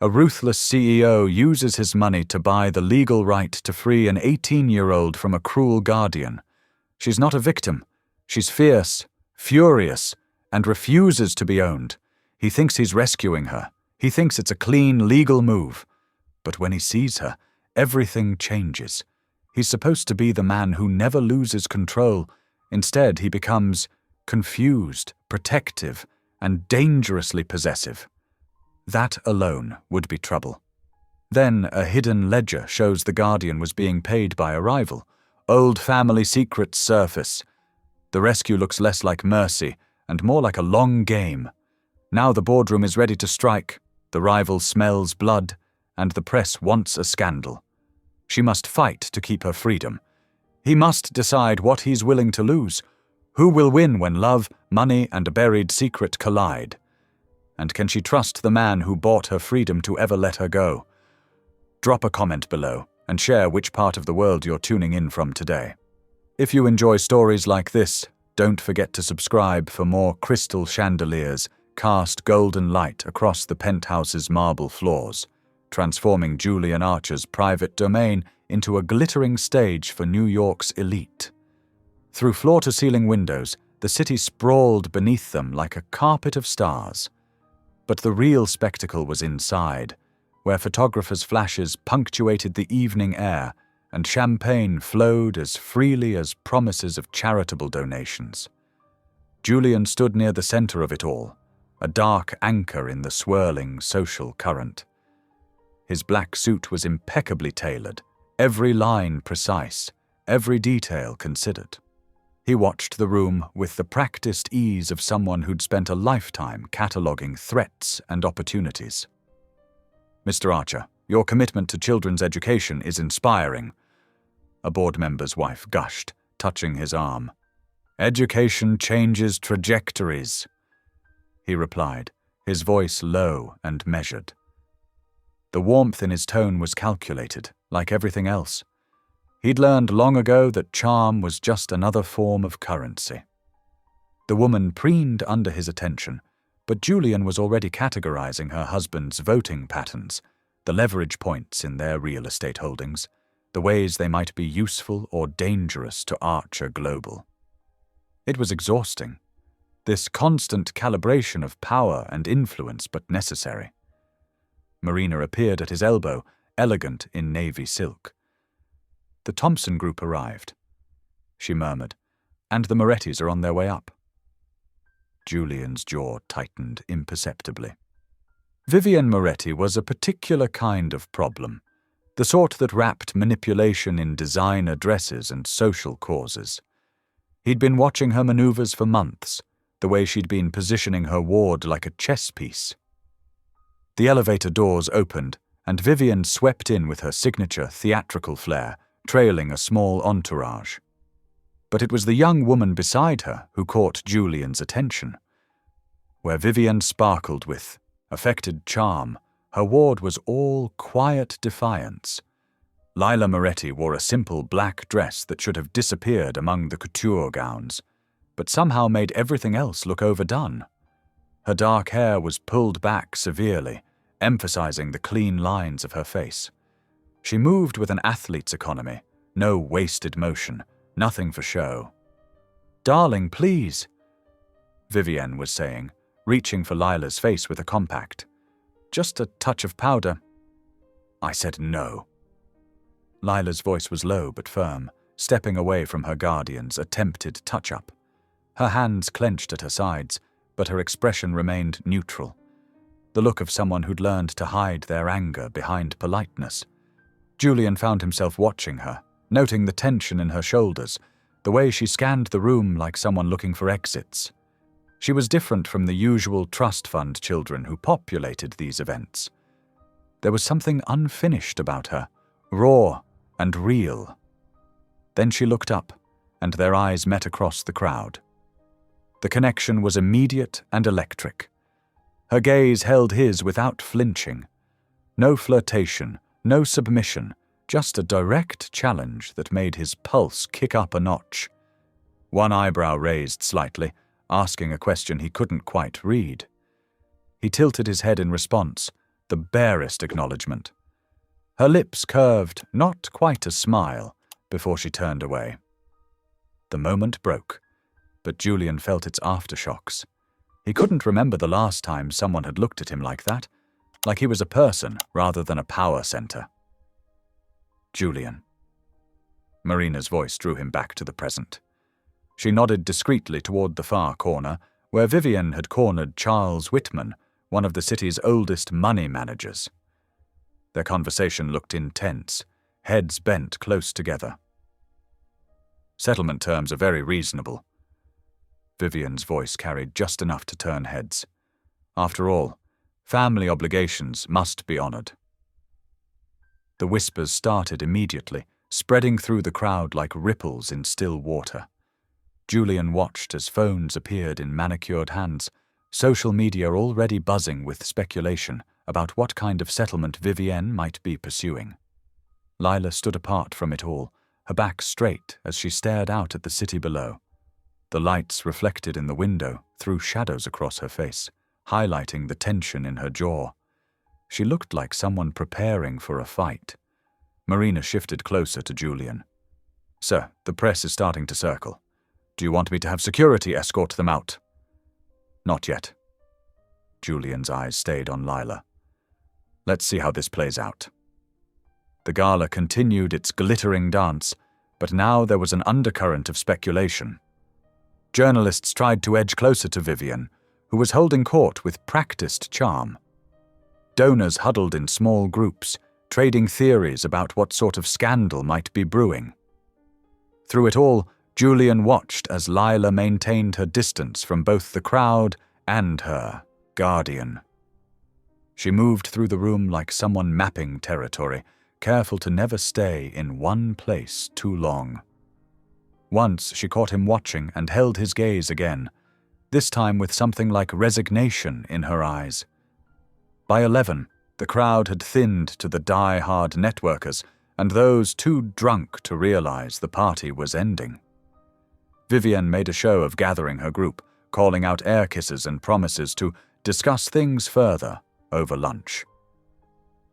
A ruthless CEO uses his money to buy the legal right to free an 18-year-old from a cruel guardian. She's not a victim. She's fierce, furious, and refuses to be owned. He thinks he's rescuing her. He thinks it's a clean, legal move. But when he sees her, everything changes. He's supposed to be the man who never loses control. Instead, he becomes confused, protective, and dangerously possessive. That alone would be trouble. Then a hidden ledger shows the guardian was being paid by a rival. Old family secrets surface. The rescue looks less like mercy and more like a long game. Now the boardroom is ready to strike. The rival smells blood, and the press wants a scandal. She must fight to keep her freedom. He must decide what he's willing to lose. Who will win when love, money, and a buried secret collide? And can she trust the man who bought her freedom to ever let her go? Drop a comment below and share which part of the world you're tuning in from today. If you enjoy stories like this, don't forget to subscribe for more crystal chandeliers cast golden light across the penthouse's marble floors, transforming Julian Archer's private domain into a glittering stage for New York's elite. Through floor-to-ceiling windows, the city sprawled beneath them like a carpet of stars. But the real spectacle was inside, where photographers' flashes punctuated the evening air and champagne flowed as freely as promises of charitable donations. Julian stood near the center of it all, a dark anchor in the swirling social current. His black suit was impeccably tailored, every line precise, every detail considered. He watched the room with the practiced ease of someone who'd spent a lifetime cataloging threats and opportunities. "Mr. Archer, your commitment to children's education is inspiring," a board member's wife gushed, touching his arm. "Education changes trajectories," he replied, his voice low and measured. The warmth in his tone was calculated, like everything else. He'd learned long ago that charm was just another form of currency. The woman preened under his attention, but Julian was already categorizing her husband's voting patterns, the leverage points in their real estate holdings, the ways they might be useful or dangerous to Archer Global. It was exhausting, this constant calibration of power and influence, but necessary. Marina appeared at his elbow, elegant in navy silk. "The Thompson group arrived," she murmured, "and the Morettis are on their way up." Julian's jaw tightened imperceptibly. Vivienne Moretti was a particular kind of problem, the sort that wrapped manipulation in designer dresses and social causes. He'd been watching her maneuvers for months, the way she'd been positioning her ward like a chess piece. The elevator doors opened, and Vivienne swept in with her signature theatrical flair, trailing a small entourage. But it was the young woman beside her who caught Julian's attention. Where Vivienne sparkled with affected charm, her ward was all quiet defiance. Lila Moretti wore a simple black dress that should have disappeared among the couture gowns, but somehow made everything else look overdone. Her dark hair was pulled back severely, emphasizing the clean lines of her face. She moved with an athlete's economy, no wasted motion, nothing for show. "Darling, please," Vivienne was saying, reaching for Lila's face with a compact. "Just a touch of powder." "I said no." Lila's voice was low but firm, stepping away from her guardian's attempted touch-up. Her hands clenched at her sides, but her expression remained neutral, the look of someone who'd learned to hide their anger behind politeness. Julian found himself watching her, noting the tension in her shoulders, the way she scanned the room like someone looking for exits. She was different from the usual trust fund children who populated these events. There was something unfinished about her, raw and real. Then she looked up, and their eyes met across the crowd. The connection was immediate and electric. Her gaze held his without flinching. No flirtation, no submission, just a direct challenge that made his pulse kick up a notch. One eyebrow raised slightly, asking a question he couldn't quite read. He tilted his head in response, the barest acknowledgement. Her lips curved not quite a smile before she turned away. The moment broke, but Julian felt its aftershocks. He couldn't remember the last time someone had looked at him like that, like he was a person rather than a power center. Julian. Marina's voice drew him back to the present. She nodded discreetly toward the far corner, where Vivian had cornered Charles Whitman, one of the city's oldest money managers. Their conversation looked intense, heads bent close together. Settlement terms are very reasonable. Vivian's voice carried just enough to turn heads. After all, family obligations must be honored. The whispers started immediately, spreading through the crowd like ripples in still water. Julian watched as phones appeared in manicured hands, social media already buzzing with speculation about what kind of settlement Vivienne might be pursuing. Lila stood apart from it all, her back straight as she stared out at the city below. The lights reflected in the window threw shadows across her face, highlighting the tension in her jaw. She looked like someone preparing for a fight. Marina shifted closer to Julian. "Sir, the press is starting to circle. Do you want me to have security escort them out?" "Not yet." Julian's eyes stayed on Lila. "Let's see how this plays out." The gala continued its glittering dance, but now there was an undercurrent of speculation. Journalists tried to edge closer to Vivian, who was holding court with practiced charm. Donors huddled in small groups, trading theories about what sort of scandal might be brewing. Through it all, Julian watched as Lila maintained her distance from both the crowd and her guardian. She moved through the room like someone mapping territory, careful to never stay in one place too long. Once she caught him watching and held his gaze again, this time with something like resignation in her eyes. By 11, the crowd had thinned to the die-hard networkers and those too drunk to realize the party was ending. Vivian made a show of gathering her group, calling out air kisses and promises to discuss things further over lunch.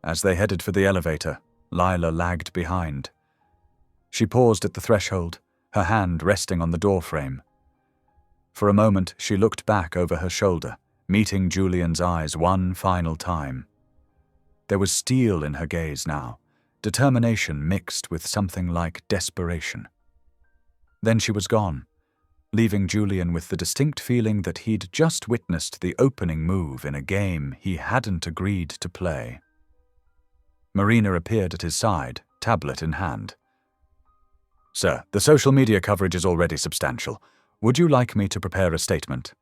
As they headed for the elevator, Lila lagged behind. She paused at the threshold, her hand resting on the doorframe. For a moment, she looked back over her shoulder, meeting Julian's eyes one final time. There was steel in her gaze now, determination mixed with something like desperation. Then she was gone, leaving Julian with the distinct feeling that he'd just witnessed the opening move in a game he hadn't agreed to play. Marina appeared at his side, tablet in hand. "Sir, the social media coverage is already substantial. Would you like me to prepare a statement?"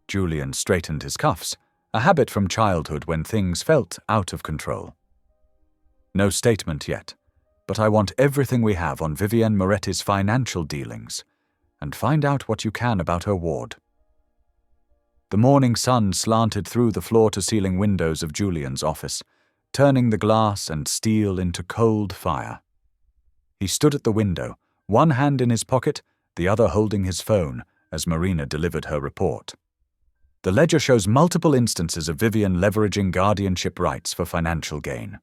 Julian straightened his cuffs, a habit from childhood when things felt out of control. "No statement yet, but I want everything we have on Vivienne Moretti's financial dealings, and find out what you can about her ward." The morning sun slanted through the floor-to-ceiling windows of Julian's office, turning the glass and steel into cold fire. He stood at the window, one hand in his pocket, the other holding his phone, as Marina delivered her report. "The ledger shows multiple instances of Vivian leveraging guardianship rights for financial gain,"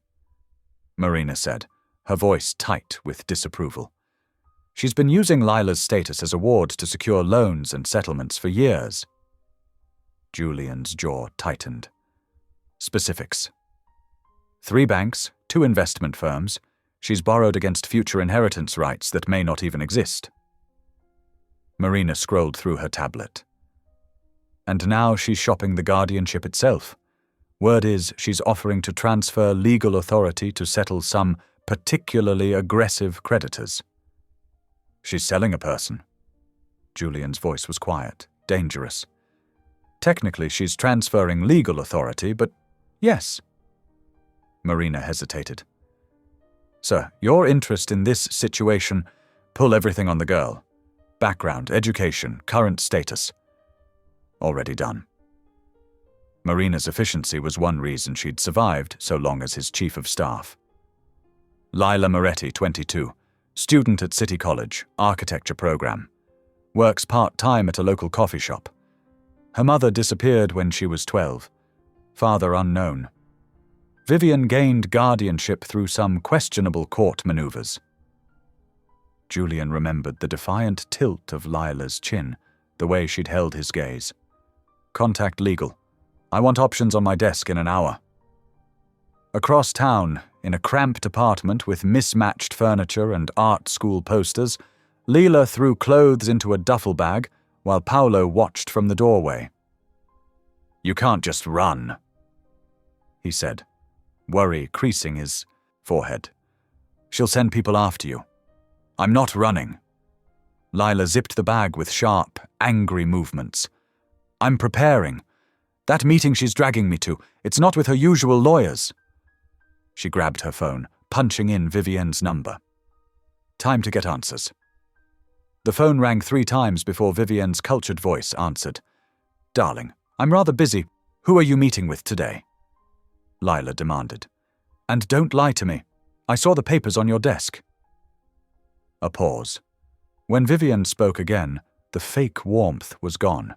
Marina said, her voice tight with disapproval. "She's been using Lila's status as a ward to secure loans and settlements for years." Julian's jaw tightened. "Specifics." 3 banks, 2 investment firms. She's borrowed against future inheritance rights that may not even exist. Marina scrolled through her tablet. "And now she's shopping the guardianship itself. Word is she's offering to transfer legal authority to settle some particularly aggressive creditors." "She's selling a person." Julian's voice was quiet, dangerous. "Technically, she's transferring legal authority, but yes." Marina hesitated. "Sir, your interest in this situation, pull everything on the girl. Background, education, current status." "Already done." Marina's efficiency was one reason she'd survived so long as his chief of staff. Lila Moretti, 22, student at City College, architecture program. Works part-time at a local coffee shop. Her mother disappeared when she was 12. Father unknown. Vivian gained guardianship through some questionable court maneuvers. Julian remembered the defiant tilt of Lila's chin, the way she'd held his gaze. Contact legal. I want options on my desk in an hour. Across town, in a cramped apartment with mismatched furniture and art school posters, Lila threw clothes into a duffel bag while Paolo watched from the doorway. You can't just run, he said, worry creasing his forehead. She'll send people after you. I'm not running. Lila zipped the bag with sharp, angry movements. I'm preparing. That meeting she's dragging me to, it's not with her usual lawyers. She grabbed her phone, punching in Vivienne's number. Time to get answers. The phone rang 3 times before Vivienne's cultured voice answered. Darling, I'm rather busy. Who are you meeting with today? Lila demanded. And don't lie to me. I saw the papers on your desk. A pause. When Vivienne spoke again, the fake warmth was gone.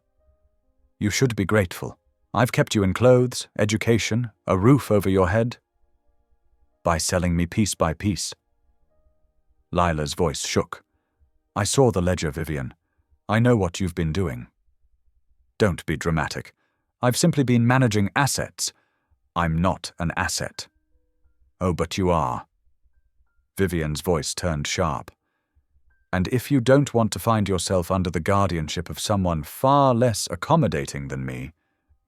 You should be grateful. I've kept you in clothes, education, a roof over your head. By selling me piece by piece. Lila's voice shook. I saw the ledger, Vivienne. I know what you've been doing. Don't be dramatic. I've simply been managing assets. I'm not an asset. Oh, but you are. Vivienne's voice turned sharp. And if you don't want to find yourself under the guardianship of someone far less accommodating than me,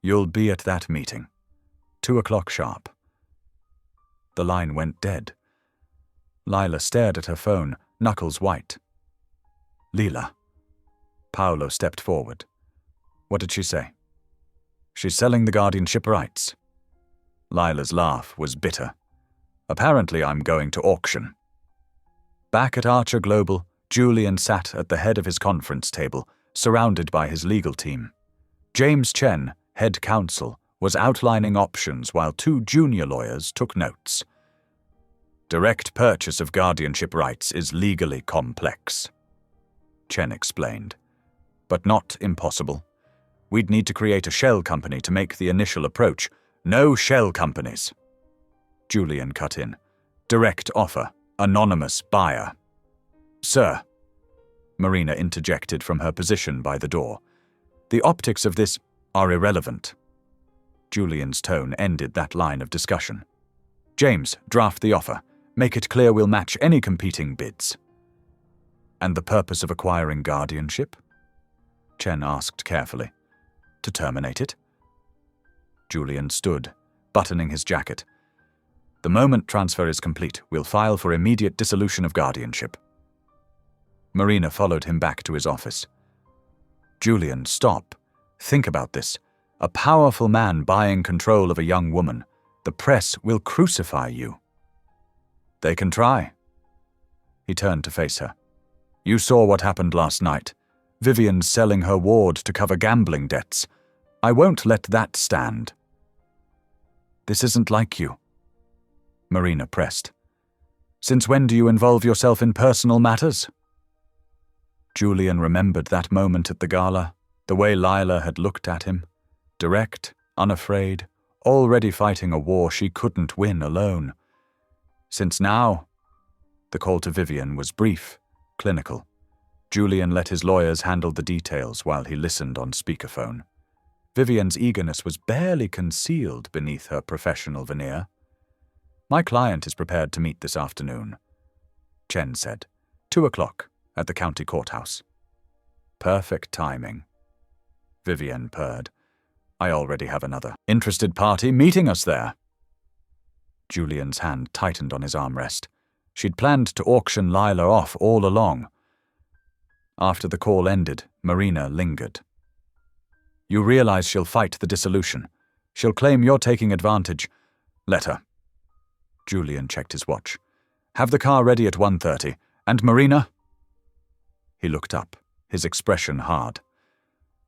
you'll be at that meeting. 2:00 sharp. The line went dead. Lila stared at her phone, knuckles white. Lila. Paolo stepped forward. What did she say? She's selling the guardianship rights. Lila's laugh was bitter. Apparently I'm going to auction. Back at Archer Global, Julian sat at the head of his conference table, surrounded by his legal team. James Chen, head counsel, was outlining options while 2 junior lawyers took notes. Direct purchase of guardianship rights is legally complex, Chen explained, but not impossible. We'd need to create a shell company to make the initial approach. No shell companies. Julian cut in. Direct offer. Anonymous buyer. Sir, Marina interjected from her position by the door. The optics of this are irrelevant. Julian's tone ended that line of discussion. James, draft the offer. Make it clear we'll match any competing bids. And the purpose of acquiring guardianship? Chen asked carefully. To terminate it? Julian stood, buttoning his jacket. The moment transfer is complete, we'll file for immediate dissolution of guardianship. Marina followed him back to his office. Julian, stop. Think about this. A powerful man buying control of a young woman. The press will crucify you. They can try. He turned to face her. You saw what happened last night. Vivian selling her ward to cover gambling debts. I won't let that stand. This isn't like you. Marina pressed. Since when do you involve yourself in personal matters? Julian remembered that moment at the gala, the way Lila had looked at him, direct, unafraid, already fighting a war she couldn't win alone. Since now, the call to Vivian was brief, clinical. Julian let his lawyers handle the details while he listened on speakerphone. Vivian's eagerness was barely concealed beneath her professional veneer. My client is prepared to meet this afternoon, Chen said. 2:00 at the county courthouse. Perfect timing. Vivian purred. I already have another interested party meeting us there. Julian's hand tightened on his armrest. She'd planned to auction Lila off all along. After the call ended, Marina lingered. You realize she'll fight the dissolution. She'll claim you're taking advantage. Let her. Julian checked his watch. Have the car ready at 1:30. And Marina? He looked up, his expression hard.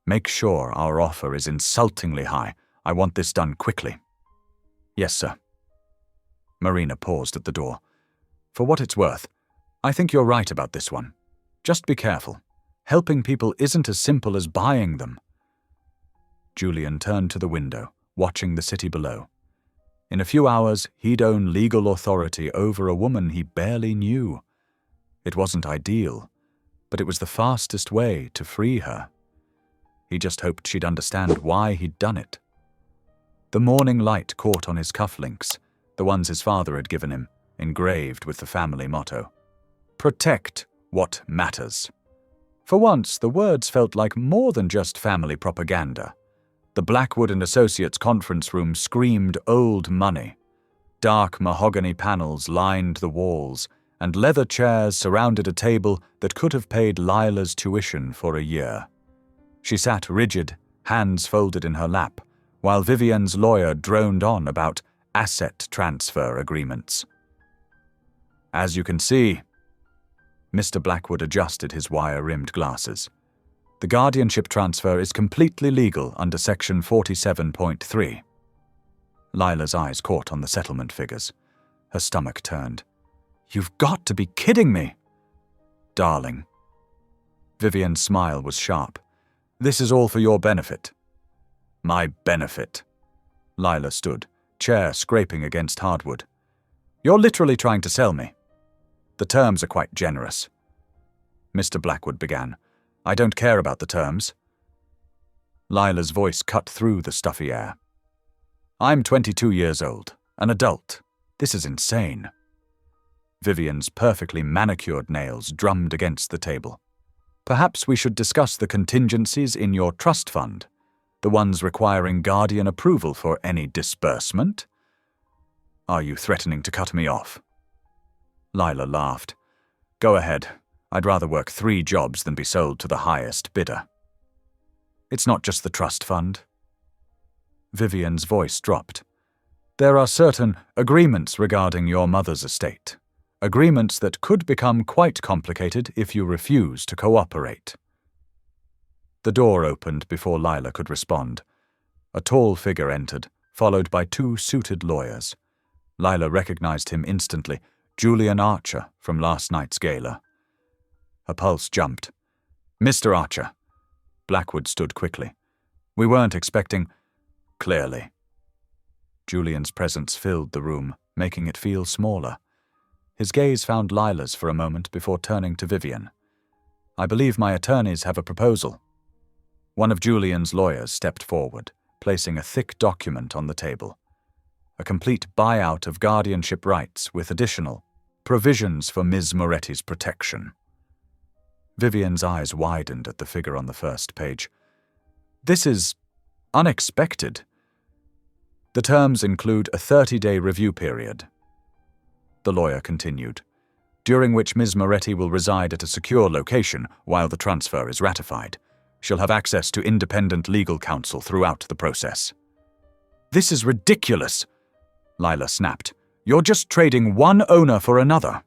Make sure our offer is insultingly high. I want this done quickly. Yes, sir. Marina paused at the door. For what it's worth, I think you're right about this one. Just be careful. Helping people isn't as simple as buying them. Julian turned to the window, watching the city below. In a few hours, he'd own legal authority over a woman he barely knew. It wasn't ideal, but it was the fastest way to free her. He just hoped she'd understand why he'd done it. The morning light caught on his cufflinks, the ones his father had given him, engraved with the family motto. Protect what matters. For once, the words felt like more than just family propaganda. The Blackwood and Associates conference room screamed old money. Dark mahogany panels lined the walls, and leather chairs surrounded a table that could have paid Lila's tuition for a year. She sat rigid, hands folded in her lap, while Vivian's lawyer droned on about asset transfer agreements. As you can see, Mr. Blackwood adjusted his wire-rimmed glasses. The guardianship transfer is completely legal under Section 47.3. Lila's eyes caught on the settlement figures. Her stomach turned. You've got to be kidding me! Darling. Vivian's smile was sharp. This is all for your benefit. My benefit. Lila stood, chair scraping against hardwood. You're literally trying to sell me. The terms are quite generous. Mr. Blackwood began. I don't care about the terms. Lila's voice cut through the stuffy air. I'm 22 years old, an adult. This is insane. Vivian's perfectly manicured nails drummed against the table. Perhaps we should discuss the contingencies in your trust fund, the ones requiring guardian approval for any disbursement. Are you threatening to cut me off? Lila laughed. Go ahead. I'd rather work 3 jobs than be sold to the highest bidder. It's not just the trust fund. Vivian's voice dropped. There are certain agreements regarding your mother's estate. Agreements that could become quite complicated if you refuse to cooperate. The door opened before Lila could respond. A tall figure entered, followed by 2 suited lawyers. Lila recognized him instantly, Julian Archer from last night's gala. Her pulse jumped. Mr. Archer. Blackwood stood quickly. We weren't expecting... Clearly. Julian's presence filled the room, making it feel smaller. His gaze found Lila's for a moment before turning to Vivian. I believe my attorneys have a proposal. One of Julian's lawyers stepped forward, placing a thick document on the table. A complete buyout of guardianship rights with additional provisions for Ms. Moretti's protection. Vivian's eyes widened at the figure on the first page. This is unexpected. The terms include a 30-day review period. The lawyer continued, during which Ms. Moretti will reside at a secure location while the transfer is ratified. She'll have access to independent legal counsel throughout the process. This is ridiculous, Lila snapped. You're just trading one owner for another.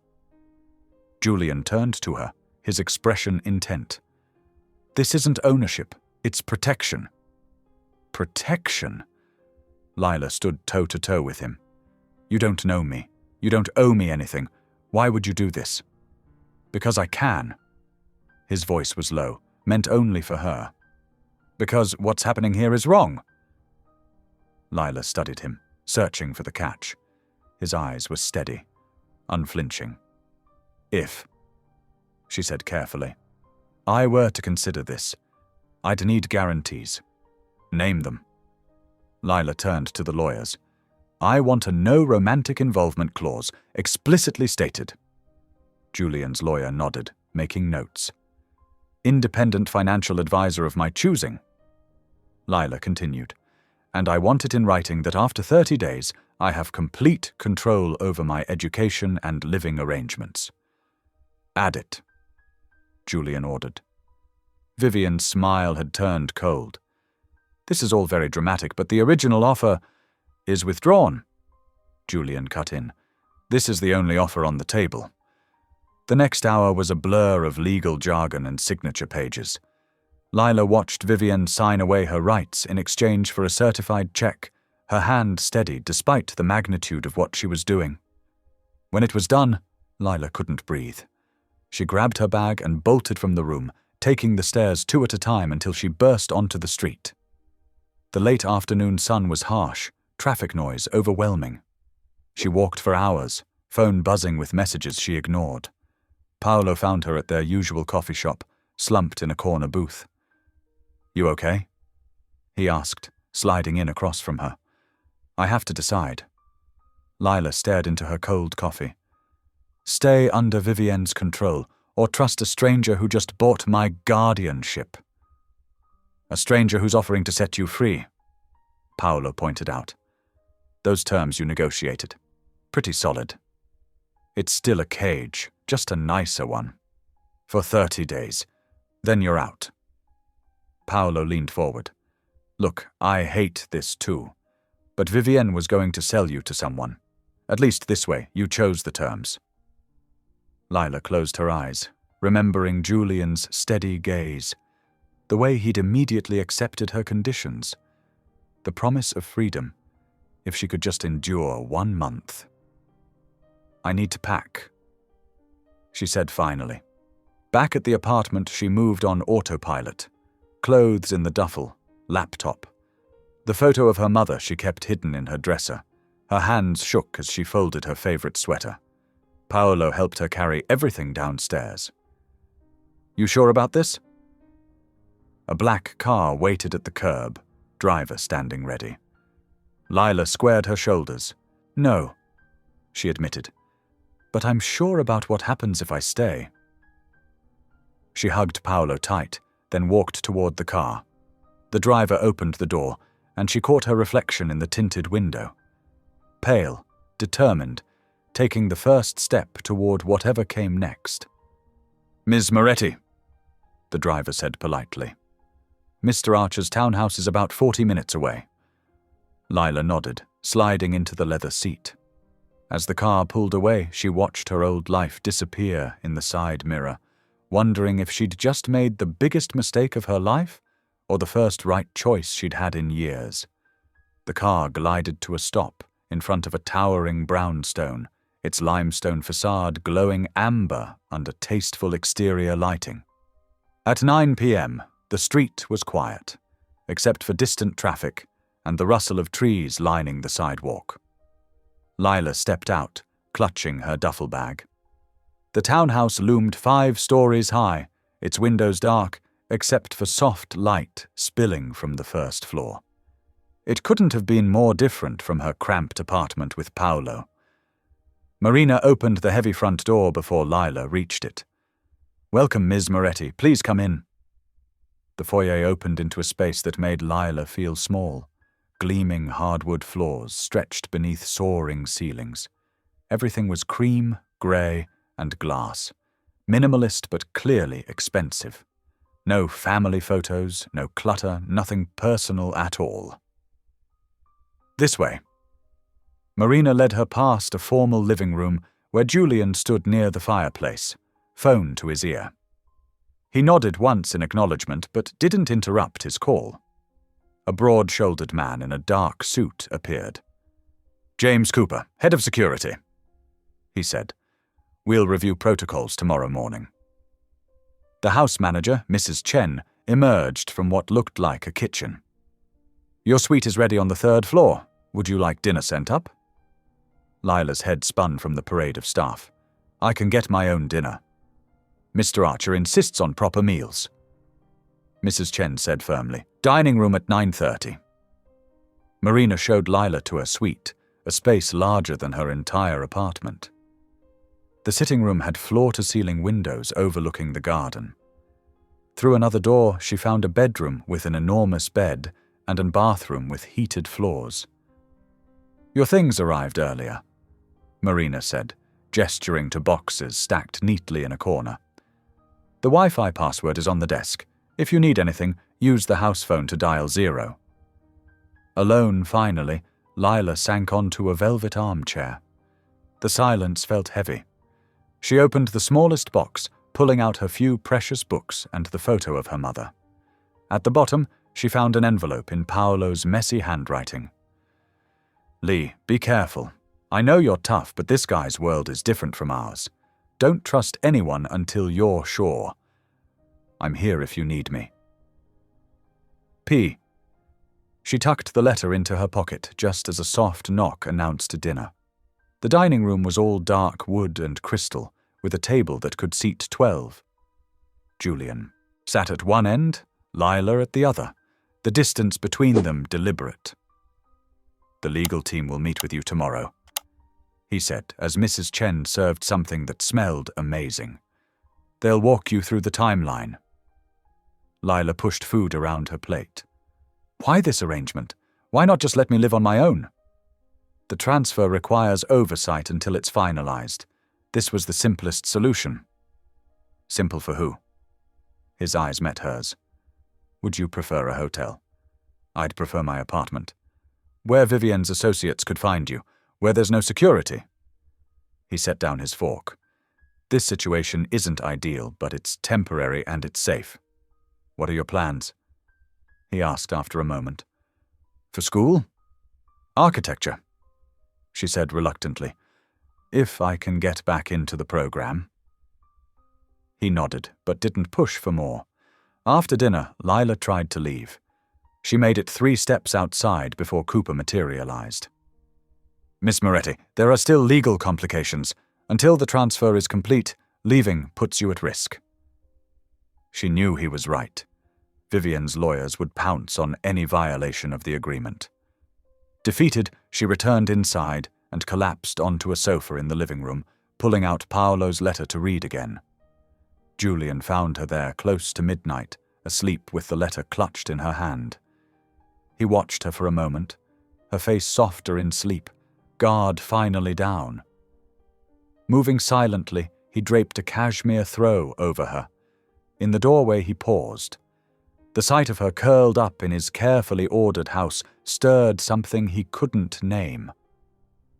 Julian turned to her, his expression intent. This isn't ownership, it's protection. Protection? Lila stood toe-to-toe with him. You don't know me. You don't owe me anything. Why would you do this? Because I can. His voice was low, meant only for her. Because what's happening here is wrong. Lila studied him, searching for the catch. His eyes were steady, unflinching. If, she said carefully, I were to consider this, I'd need guarantees. Name them. Lila turned to the lawyers. I want a no romantic involvement clause, explicitly stated. Julian's lawyer nodded, making notes. Independent financial advisor of my choosing. Lila continued. And I want it in writing that after 30 days, I have complete control over my education and living arrangements. Add it, Julian ordered. Vivian's smile had turned cold. This is all very dramatic, but the original offer is withdrawn, Julian cut in. This is the only offer on the table. The next hour was a blur of legal jargon and signature pages. Lila watched Vivian sign away her rights in exchange for a certified check, her hand steady despite the magnitude of what she was doing. When it was done, Lila couldn't breathe. She grabbed her bag and bolted from the room, taking the stairs 2 at a time until she burst onto the street. The late afternoon sun was harsh, traffic noise overwhelming. She walked for hours, phone buzzing with messages she ignored. Paolo found her at their usual coffee shop, slumped in a corner booth. "You okay?" he asked, sliding in across from her. "I have to decide." Lila stared into her cold coffee. "Stay under Vivienne's control, or trust a stranger who just bought my guardianship." "A stranger who's offering to set you free," Paolo pointed out. "Those terms you negotiated. Pretty solid. It's still a cage, just a nicer one. For 30 days. Then you're out." Paolo leaned forward. "Look, I hate this too. But Vivienne was going to sell you to someone. At least this way, you chose the terms." Lila closed her eyes, remembering Julian's steady gaze, the way he'd immediately accepted her conditions, the promise of freedom, if she could just endure 1 month. "I need to pack," she said finally. Back at the apartment, she moved on autopilot, clothes in the duffel, laptop. The photo of her mother she kept hidden in her dresser. Her hands shook as she folded her favorite sweater. Paolo helped her carry everything downstairs. "You sure about this?" A black car waited at the curb, driver standing ready. Lila squared her shoulders. "No," she admitted. "But I'm sure about what happens if I stay." She hugged Paolo tight, then walked toward the car. The driver opened the door, and she caught her reflection in the tinted window. Pale, determined, taking the first step toward whatever came next. "Ms. Moretti," the driver said politely. "Mr. Archer's townhouse is about 40 minutes away." Lila nodded, sliding into the leather seat. As the car pulled away, she watched her old life disappear in the side mirror, wondering if she'd just made the biggest mistake of her life, or the first right choice she'd had in years. The car glided to a stop in front of a towering brownstone, its limestone facade glowing amber under tasteful exterior lighting. At 9 p.m., the street was quiet, except for distant traffic and the rustle of trees lining the sidewalk. Lila stepped out, clutching her duffel bag. The townhouse loomed 5 stories high, its windows dark, except for soft light spilling from the first floor. It couldn't have been more different from her cramped apartment with Paolo. Marina opened the heavy front door before Lila reached it. "Welcome, Ms. Moretti. Please come in." The foyer opened into a space that made Lila feel small. Gleaming hardwood floors stretched beneath soaring ceilings. Everything was cream, grey, and glass. Minimalist but clearly expensive. No family photos, no clutter, nothing personal at all. "This way." Marina led her past a formal living room where Julian stood near the fireplace, phone to his ear. He nodded once in acknowledgement but didn't interrupt his call. A broad-shouldered man in a dark suit appeared. "James Cooper, head of security," he said. "We'll review protocols tomorrow morning." The house manager, Mrs. Chen, emerged from what looked like a kitchen. "Your suite is ready on the 3rd floor. Would you like dinner sent up?" Lila's head spun from the parade of staff. "I can get my own dinner. Mr. Archer insists on proper meals." Mrs. Chen said firmly, "Dining room at 9:30. Marina showed Lila to her suite, a space larger than her entire apartment. The sitting room had floor-to-ceiling windows overlooking the garden. Through another door, she found a bedroom with an enormous bed and a bathroom with heated floors. "Your things arrived earlier," Marina said, gesturing to boxes stacked neatly in a corner. "The Wi-Fi password is on the desk. If you need anything, use the house phone to dial 0. Alone, finally, Lila sank onto a velvet armchair. The silence felt heavy. She opened the smallest box, pulling out her few precious books and the photo of her mother. At the bottom, she found an envelope in Paolo's messy handwriting. "Lee, be careful. I know you're tough, but this guy's world is different from ours. Don't trust anyone until you're sure. I'm here if you need me. P." She tucked the letter into her pocket just as a soft knock announced dinner. The dining room was all dark wood and crystal, with a table that could seat 12. Julian sat at one end, Lila at the other, the distance between them deliberate. "The legal team will meet with you tomorrow," he said as Mrs. Chen served something that smelled amazing. "They'll walk you through the timeline." Lila pushed food around her plate. "Why this arrangement? Why not just let me live on my own?" "The transfer requires oversight until it's finalized. This was the simplest solution." "Simple for who?" His eyes met hers. "Would you prefer a hotel?" "I'd prefer my apartment. Where Vivian's associates could find you, where there's no security." He set down his fork. "This situation isn't ideal, but it's temporary and it's safe. What are your plans?" he asked after a moment. "For school?" "Architecture," she said reluctantly. "If I can get back into the program." He nodded, but didn't push for more. After dinner, Lila tried to leave. She made it 3 steps outside before Cooper materialized. "Miss Moretti, there are still legal complications. Until the transfer is complete, leaving puts you at risk." She knew he was right. Vivian's lawyers would pounce on any violation of the agreement. Defeated, she returned inside and collapsed onto a sofa in the living room, pulling out Paolo's letter to read again. Julian found her there close to midnight, asleep with the letter clutched in her hand. He watched her for a moment, her face softer in sleep, guard finally down. Moving silently, he draped a cashmere throw over her. In the doorway he paused. The sight of her curled up in his carefully ordered house stirred something he couldn't name.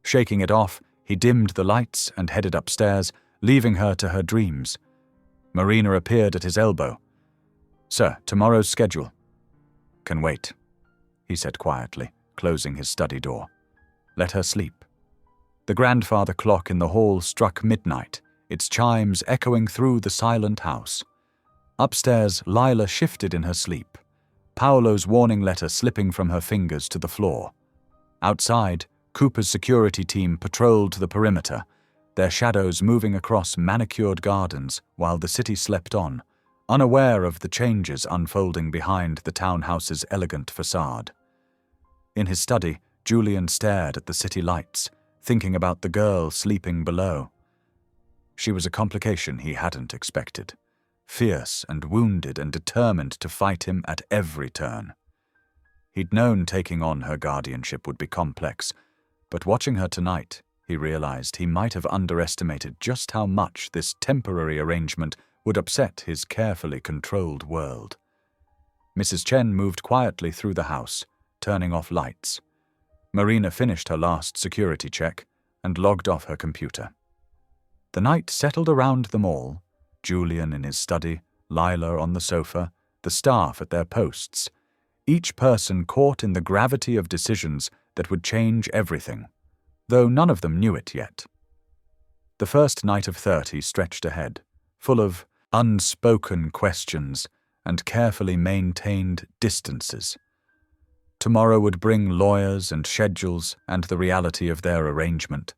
Shaking it off, he dimmed the lights and headed upstairs, leaving her to her dreams. Marina appeared at his elbow. "Sir, tomorrow's schedule." "Can wait," he said quietly, closing his study door. Let her sleep. The grandfather clock in the hall struck midnight, its chimes echoing through the silent house. Upstairs, Lila shifted in her sleep, Paolo's warning letter slipping from her fingers to the floor. Outside, Cooper's security team patrolled the perimeter, their shadows moving across manicured gardens while the city slept on, unaware of the changes unfolding behind the townhouse's elegant facade. In his study, Julian stared at the city lights, thinking about the girl sleeping below. She was a complication he hadn't expected, fierce and wounded and determined to fight him at every turn. He'd known taking on her guardianship would be complex, but watching her tonight, he realized he might have underestimated just how much this temporary arrangement would upset his carefully controlled world. Mrs. Chen moved quietly through the house, turning off lights. Marina finished her last security check and logged off her computer. The night settled around them all, Julian in his study, Lila on the sofa, the staff at their posts, each person caught in the gravity of decisions that would change everything, though none of them knew it yet. The first night of 30 stretched ahead, full of unspoken questions and carefully maintained distances. Tomorrow would bring lawyers and schedules and the reality of their arrangement.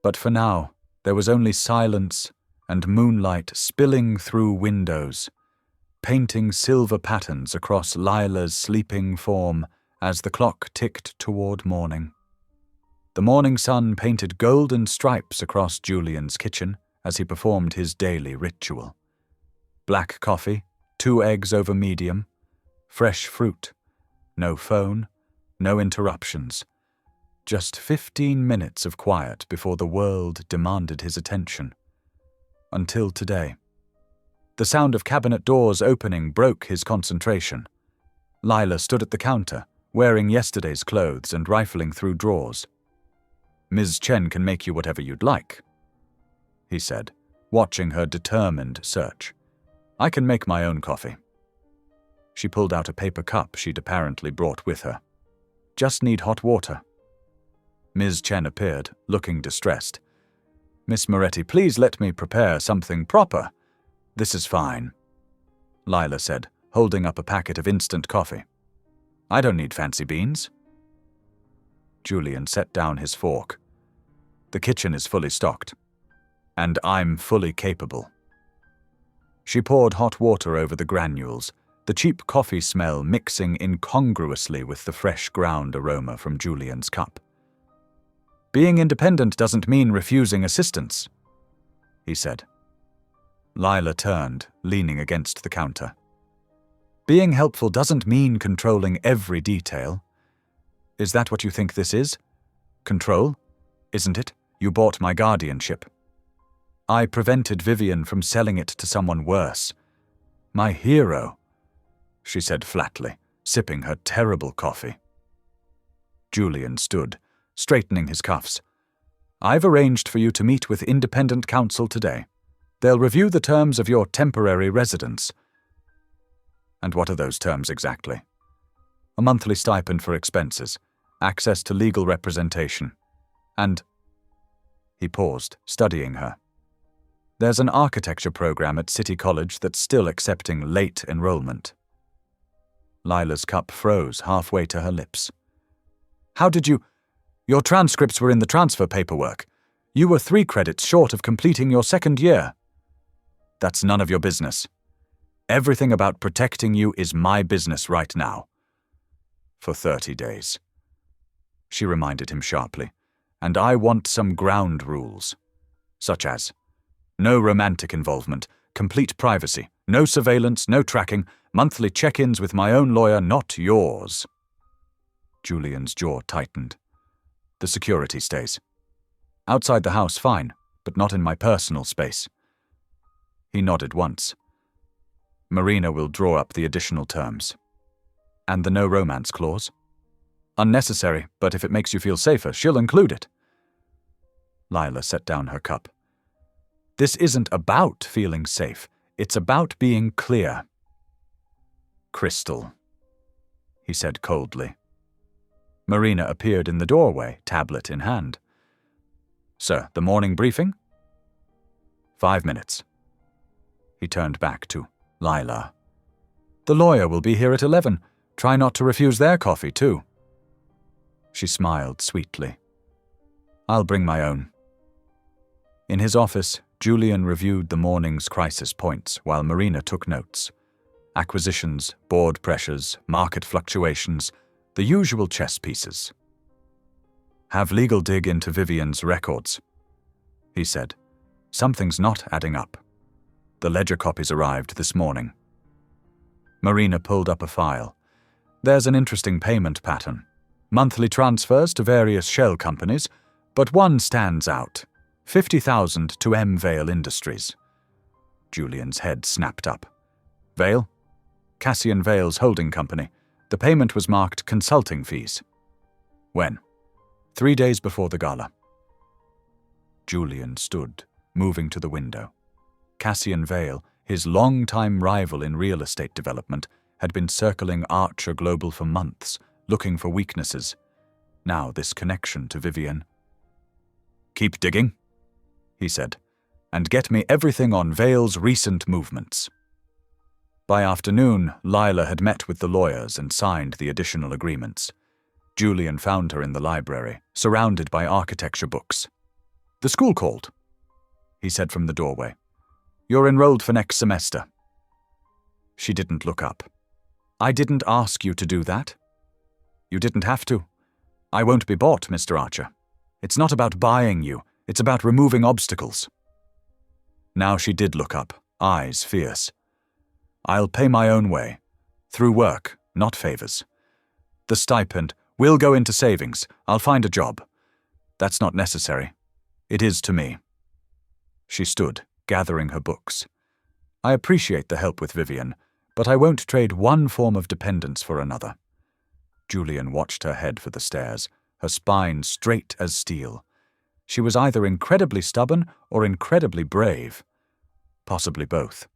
But for now, there was only silence and moonlight spilling through windows, painting silver patterns across Lila's sleeping form as the clock ticked toward morning. The morning sun painted golden stripes across Julian's kitchen as he performed his daily ritual. Black coffee, 2 eggs over medium, fresh fruit, no phone, no interruptions. Just 15 minutes of quiet before the world demanded his attention. Until today. The sound of cabinet doors opening broke his concentration. Lila stood at the counter, wearing yesterday's clothes and rifling through drawers. "Ms. Chen can make you whatever you'd like," he said, watching her determined search. "I can make my own coffee." She pulled out a paper cup she'd apparently brought with her. "Just need hot water." Ms. Chen appeared, looking distressed. "Miss Moretti, please let me prepare something proper." "This is fine," Lila said, holding up a packet of instant coffee. I don't need fancy beans. Julian set down his fork. The kitchen is fully stocked, and I'm fully capable. She poured hot water over the granules, the cheap coffee smell mixing incongruously with the fresh ground aroma from Julian's cup. Being independent doesn't mean refusing assistance, he said. Lila turned, leaning against the counter. Being helpful doesn't mean controlling every detail. Is that what you think this is? Control? Isn't it? You bought my guardianship. I prevented Vivian from selling it to someone worse. My hero, she said flatly, sipping her terrible coffee. Julian stood, straightening his cuffs. I've arranged for you to meet with independent counsel today. They'll review the terms of your temporary residence. And what are those terms exactly? A monthly stipend for expenses, access to legal representation, and... He paused, studying her. There's an architecture program at City College that's still accepting late enrollment. Lila's cup froze halfway to her lips. How did you... Your transcripts were in the transfer paperwork. You were 3 credits short of completing your second year. That's none of your business. Everything about protecting you is my business right now. For 30 days. She reminded him sharply. And I want some ground rules. Such as, no romantic involvement, complete privacy, no surveillance, no tracking, monthly check-ins with my own lawyer, not yours. Julian's jaw tightened. The security stays. Outside the house, fine, but not in my personal space. He nodded once. Marina will draw up the additional terms. And the no romance clause? Unnecessary, but if it makes you feel safer, she'll include it. Lila set down her cup. This isn't about feeling safe. It's about being clear. Crystal, he said coldly. Marina appeared in the doorway, tablet in hand. Sir, the morning briefing? 5 minutes. He turned back to Lila. The lawyer will be here at 11. Try not to refuse their coffee, too. She smiled sweetly. I'll bring my own. In his office, Julian reviewed the morning's crisis points while Marina took notes. Acquisitions, board pressures, market fluctuations, the usual chess pieces. Have legal dig into Vivian's records, he said. Something's not adding up. The ledger copies arrived this morning. Marina pulled up a file. There's an interesting payment pattern. Monthly transfers to various shell companies, but one stands out. 50,000 to M. Vale Industries. Julian's head snapped up. Vale? Cassian Vale's holding company. The payment was marked consulting fees. When? 3 days before the gala. Julian stood, moving to the window. Cassian Vale, his long-time rival in real estate development, had been circling Archer Global for months, looking for weaknesses. Now this connection to Vivian. Keep digging, he said, and get me everything on Vale's recent movements. By afternoon, Lila had met with the lawyers and signed the additional agreements. Julian found her in the library, surrounded by architecture books. The school called, he said from the doorway. You're enrolled for next semester. She didn't look up. I didn't ask you to do that. You didn't have to. I won't be bought, Mr. Archer. It's not about buying you. It's about removing obstacles. Now she did look up, eyes fierce. I'll pay my own way. Through work, not favors. The stipend will go into savings. I'll find a job. That's not necessary. It is to me. She stood, gathering her books. I appreciate the help with Vivian, but I won't trade one form of dependence for another. Julian watched her head for the stairs, her spine straight as steel. She was either incredibly stubborn or incredibly brave. Possibly both.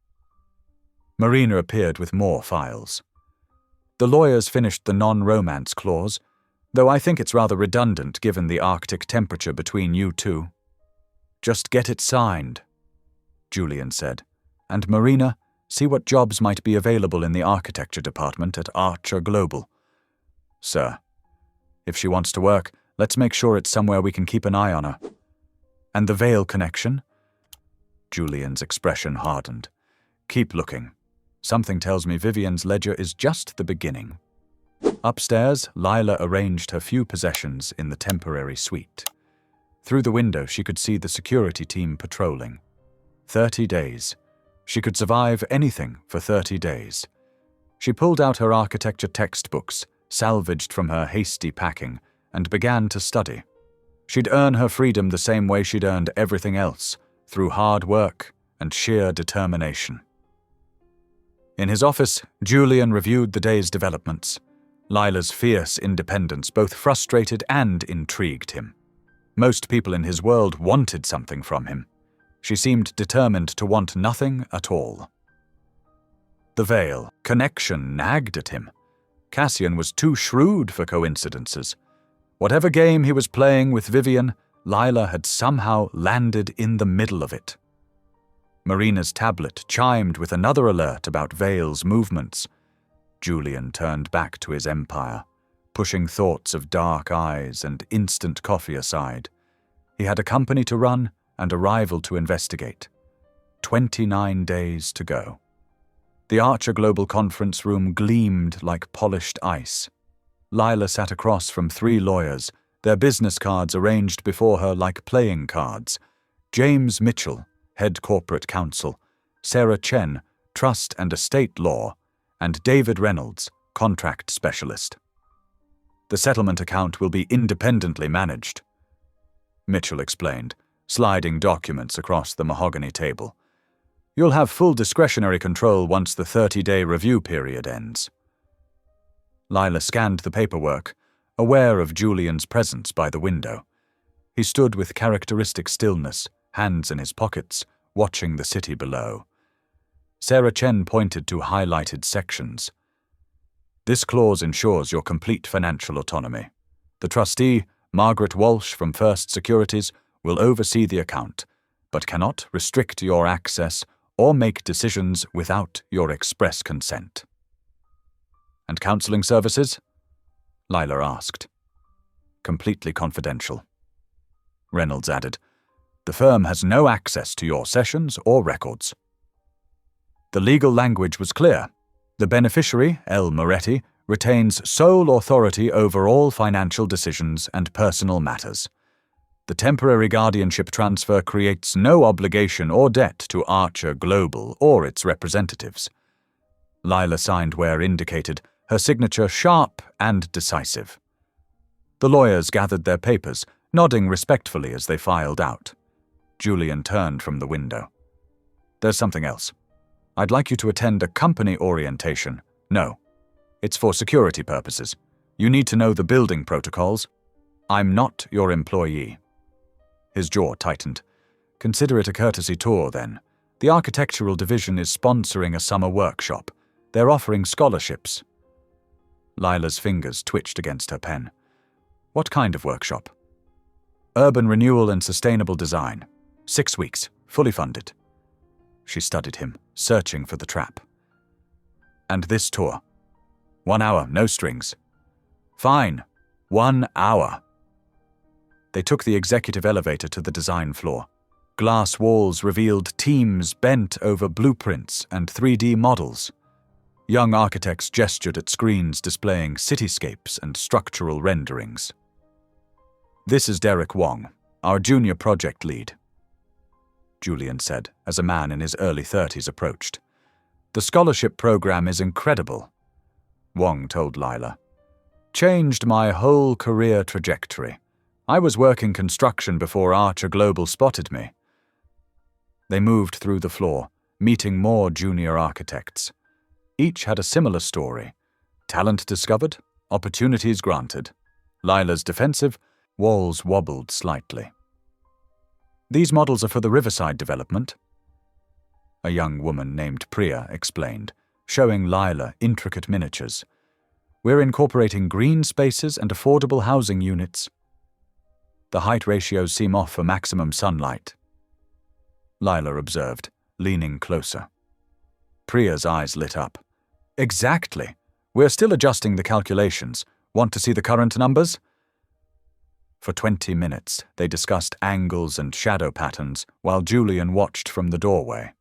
Marina appeared with more files. The lawyers finished the non-romance clause, though I think it's rather redundant given the Arctic temperature between you two. Just get it signed, Julian said, and Marina, see what jobs might be available in the architecture department at Archer Global. Sir. If she wants to work, let's make sure it's somewhere we can keep an eye on her. And the Vale connection? Julian's expression hardened. Keep looking. Something tells me Vivian's ledger is just the beginning. Upstairs, Lila arranged her few possessions in the temporary suite. Through the window, she could see the security team patrolling. 30 days. She could survive anything for 30 days. She pulled out her architecture textbooks, salvaged from her hasty packing, and began to study. She'd earn her freedom the same way she'd earned everything else, through hard work and sheer determination. In his office, Julian reviewed the day's developments. Lila's fierce independence both frustrated and intrigued him. Most people in his world wanted something from him. She seemed determined to want nothing at all. The Vale connection nagged at him. Cassian was too shrewd for coincidences. Whatever game he was playing with Vivian, Lila had somehow landed in the middle of it. Marina's tablet chimed with another alert about Vale's movements. Julian turned back to his empire, pushing thoughts of dark eyes and instant coffee aside. He had a company to run and a rival to investigate. 29 days to go. The Archer Global Conference room gleamed like polished ice. Lila sat across from 3 lawyers, their business cards arranged before her like playing cards. James Mitchell, head corporate counsel, Sarah Chen, trust and estate law, and David Reynolds, contract specialist. The settlement account will be independently managed, Mitchell explained, sliding documents across the mahogany table. You'll have full discretionary control once the 30-day review period ends. Lila scanned the paperwork, aware of Julian's presence by the window. He stood with characteristic stillness, hands in his pockets, watching the city below. Sarah Chen pointed to highlighted sections. This clause ensures your complete financial autonomy. The trustee, Margaret Walsh from First Securities, will oversee the account, but cannot restrict your access or make decisions without your express consent. And counseling services? Lila asked. Completely confidential. Reynolds added, the firm has no access to your sessions or records. The legal language was clear. The beneficiary, L. Moretti, retains sole authority over all financial decisions and personal matters. The temporary guardianship transfer creates no obligation or debt to Archer Global or its representatives. Lila signed where indicated, her signature sharp and decisive. The lawyers gathered their papers, nodding respectfully as they filed out. Julian turned from the window. There's something else. I'd like you to attend a company orientation. No. It's for security purposes. You need to know the building protocols. I'm not your employee. His jaw tightened. Consider it a courtesy tour, then. The architectural division is sponsoring a summer workshop. They're offering scholarships. Lila's fingers twitched against her pen. What kind of workshop? Urban renewal and sustainable design. 6 weeks, fully funded. She studied him, searching for the trap. And this tour? 1 hour, no strings. Fine. 1 hour. They took the executive elevator to the design floor. Glass walls revealed teams bent over blueprints and 3D models. Young architects gestured at screens displaying cityscapes and structural renderings. This is Derek Wong, our junior project lead, Julian said as a man in his early 30s approached. The scholarship program is incredible, Wong told Lila. Changed my whole career trajectory. I was working construction before Archer Global spotted me. They moved through the floor, meeting more junior architects. Each had a similar story. Talent discovered, opportunities granted. Lila's defensive, walls wobbled slightly. These models are for the Riverside development, a young woman named Priya explained, showing Lila intricate miniatures. We're incorporating green spaces and affordable housing units. The height ratios seem off for maximum sunlight, Lila observed, leaning closer. Priya's eyes lit up. Exactly. We're still adjusting the calculations. Want to see the current numbers? For 20 minutes, they discussed angles and shadow patterns while Julian watched from the doorway.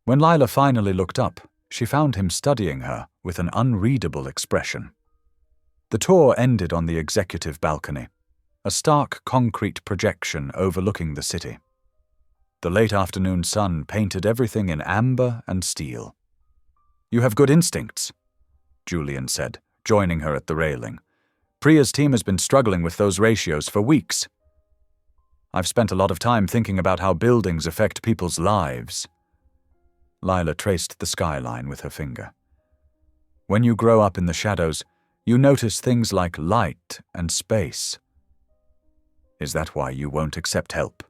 When Lila finally looked up, she found him studying her with an unreadable expression. The tour ended on the executive balcony, a stark concrete projection overlooking the city. The late afternoon sun painted everything in amber and steel. "You have good instincts," Julian said, joining her at the railing. "Priya's team has been struggling with those ratios for weeks. I've spent a lot of time thinking about how buildings affect people's lives." Lila traced the skyline with her finger. "When you grow up in the shadows, you notice things like light and space. Is that why you won't accept help?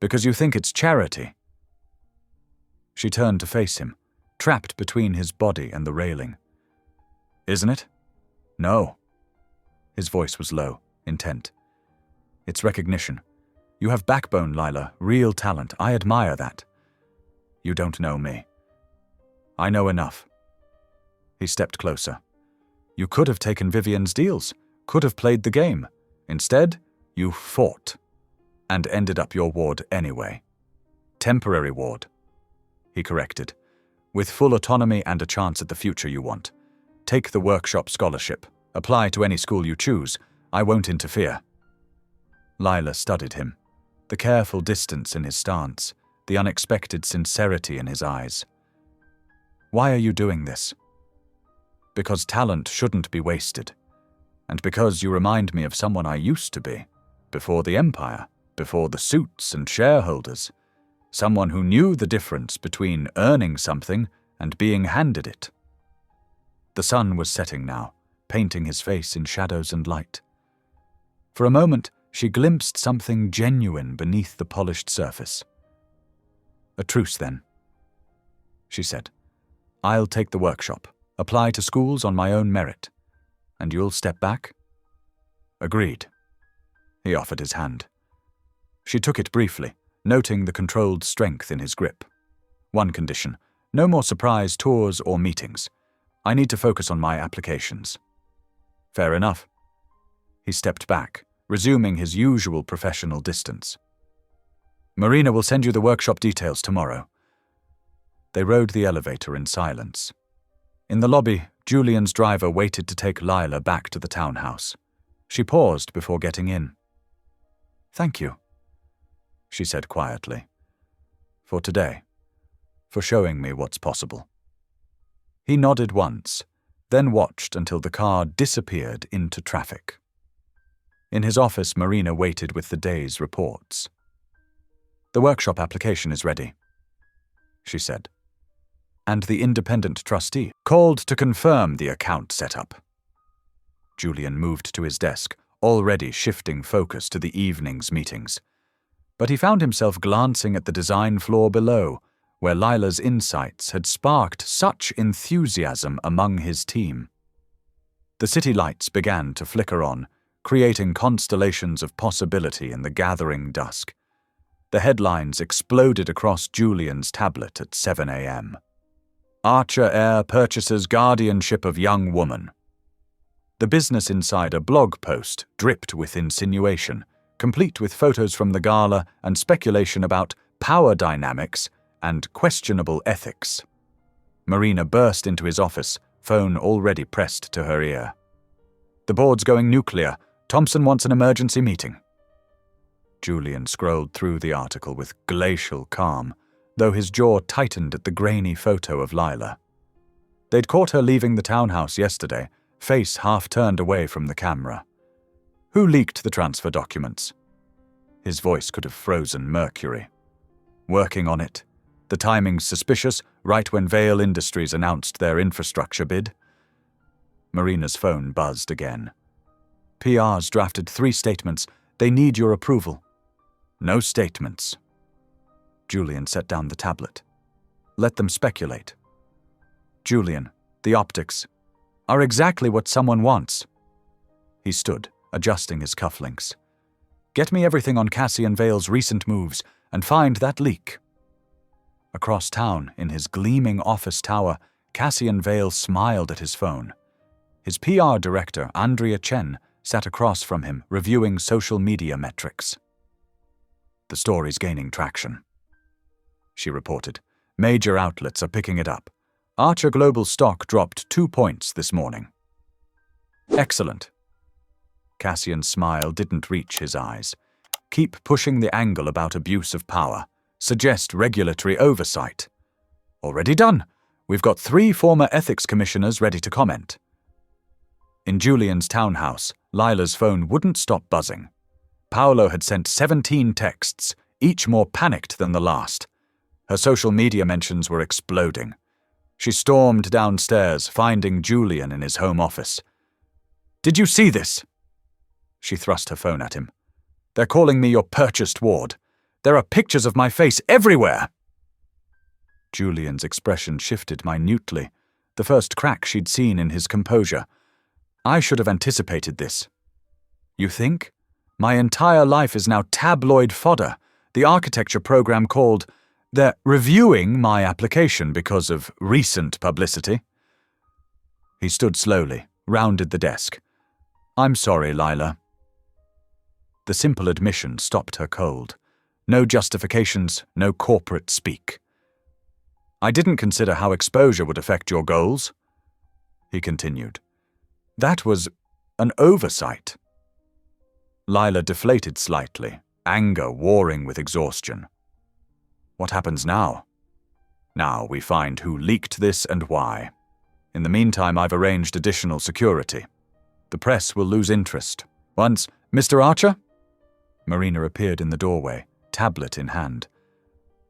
Because you think it's charity?" She turned to face him, trapped between his body and the railing. "Isn't it?" "No." His voice was low, intent. "It's recognition. You have backbone, Lila, real talent. I admire that. You don't know me. I know enough." He stepped closer. "You could have taken Vivian's deals, could have played the game. Instead, you fought, and ended up your ward anyway. Temporary ward," he corrected, "with full autonomy and a chance at the future you want. Take the workshop scholarship. Apply to any school you choose. I won't interfere." Lila studied him, the careful distance in his stance, the unexpected sincerity in his eyes. "Why are you doing this?" "Because talent shouldn't be wasted. And because you remind me of someone I used to be, before the empire, before the suits and shareholders. Someone who knew the difference between earning something and being handed it." The sun was setting now, painting his face in shadows and light. For a moment, she glimpsed something genuine beneath the polished surface. "A truce, then," she said. "I'll take the workshop, apply to schools on my own merit. And you'll step back?" "Agreed." He offered his hand. She took it briefly, noting the controlled strength in his grip. "One condition: no more surprise tours or meetings. I need to focus on my applications." "Fair enough." He stepped back, resuming his usual professional distance. "Marina will send you the workshop details tomorrow." They rode the elevator in silence. In the lobby, Julian's driver waited to take Lila back to the townhouse. She paused before getting in. "Thank you," she said quietly. "For today. For showing me what's possible." He nodded once, then watched until the car disappeared into traffic. In his office, Marina waited with the day's reports. "The workshop application is ready," she said. "And the independent trustee called to confirm the account setup." Julian moved to his desk, already shifting focus to the evening's meetings. But he found himself glancing at the design floor below, where Lila's insights had sparked such enthusiasm among his team. The city lights began to flicker on, creating constellations of possibility in the gathering dusk. The headlines exploded across Julian's tablet at 7 a.m. "Archer Heir purchases guardianship of young woman." The Business Insider blog post dripped with insinuation, complete with photos from the gala and speculation about power dynamics and questionable ethics. Marina burst into his office, phone already pressed to her ear. "The board's going nuclear. Thompson wants an emergency meeting." Julian scrolled through the article with glacial calm, though his jaw tightened at the grainy photo of Lila. They'd caught her leaving the townhouse yesterday, face half turned away from the camera. "Who leaked the transfer documents?" His voice could have frozen mercury. "Working on it. The timing's suspicious, right when Vale Industries announced their infrastructure bid." Marina's phone buzzed again. "PR's drafted 3 statements. They need your approval." "No statements." Julian set down the tablet. "Let them speculate." "Julian, the optics are exactly what someone wants." He stood, adjusting his cufflinks. "Get me everything on Cassie and Vale's recent moves, and find that leak." Across town, in his gleaming office tower, Cassian Vale smiled at his phone. His PR director, Andrea Chen, sat across from him, reviewing social media metrics. "The story's gaining traction," she reported. "Major outlets are picking it up. Archer Global stock dropped 2 points this morning." "Excellent." Cassian's smile didn't reach his eyes. "Keep pushing the angle about abuse of power. Suggest regulatory oversight." "Already done. We've got 3 former ethics commissioners ready to comment." In Julian's townhouse, Lila's phone wouldn't stop buzzing. Paolo had sent 17 texts, each more panicked than the last. Her social media mentions were exploding. She stormed downstairs, finding Julian in his home office. "Did you see this?" She thrust her phone at him. "They're calling me your purchased ward. There are pictures of my face everywhere." Julian's expression shifted minutely, the first crack she'd seen in his composure. "I should have anticipated this." "You think? My entire life is now tabloid fodder. The architecture program called, 'They're reviewing my application because of recent publicity.'" He stood slowly, rounded the desk. "I'm sorry, Lila." The simple admission stopped her cold. No justifications, no corporate speak. "I didn't consider how exposure would affect your goals," he continued. "That was an oversight." Lila deflated slightly, anger warring with exhaustion. "What happens now?" "Now we find who leaked this and why. In the meantime, I've arranged additional security. The press will lose interest. Once, Mr. Archer?" Marina appeared in the doorway, tablet in hand.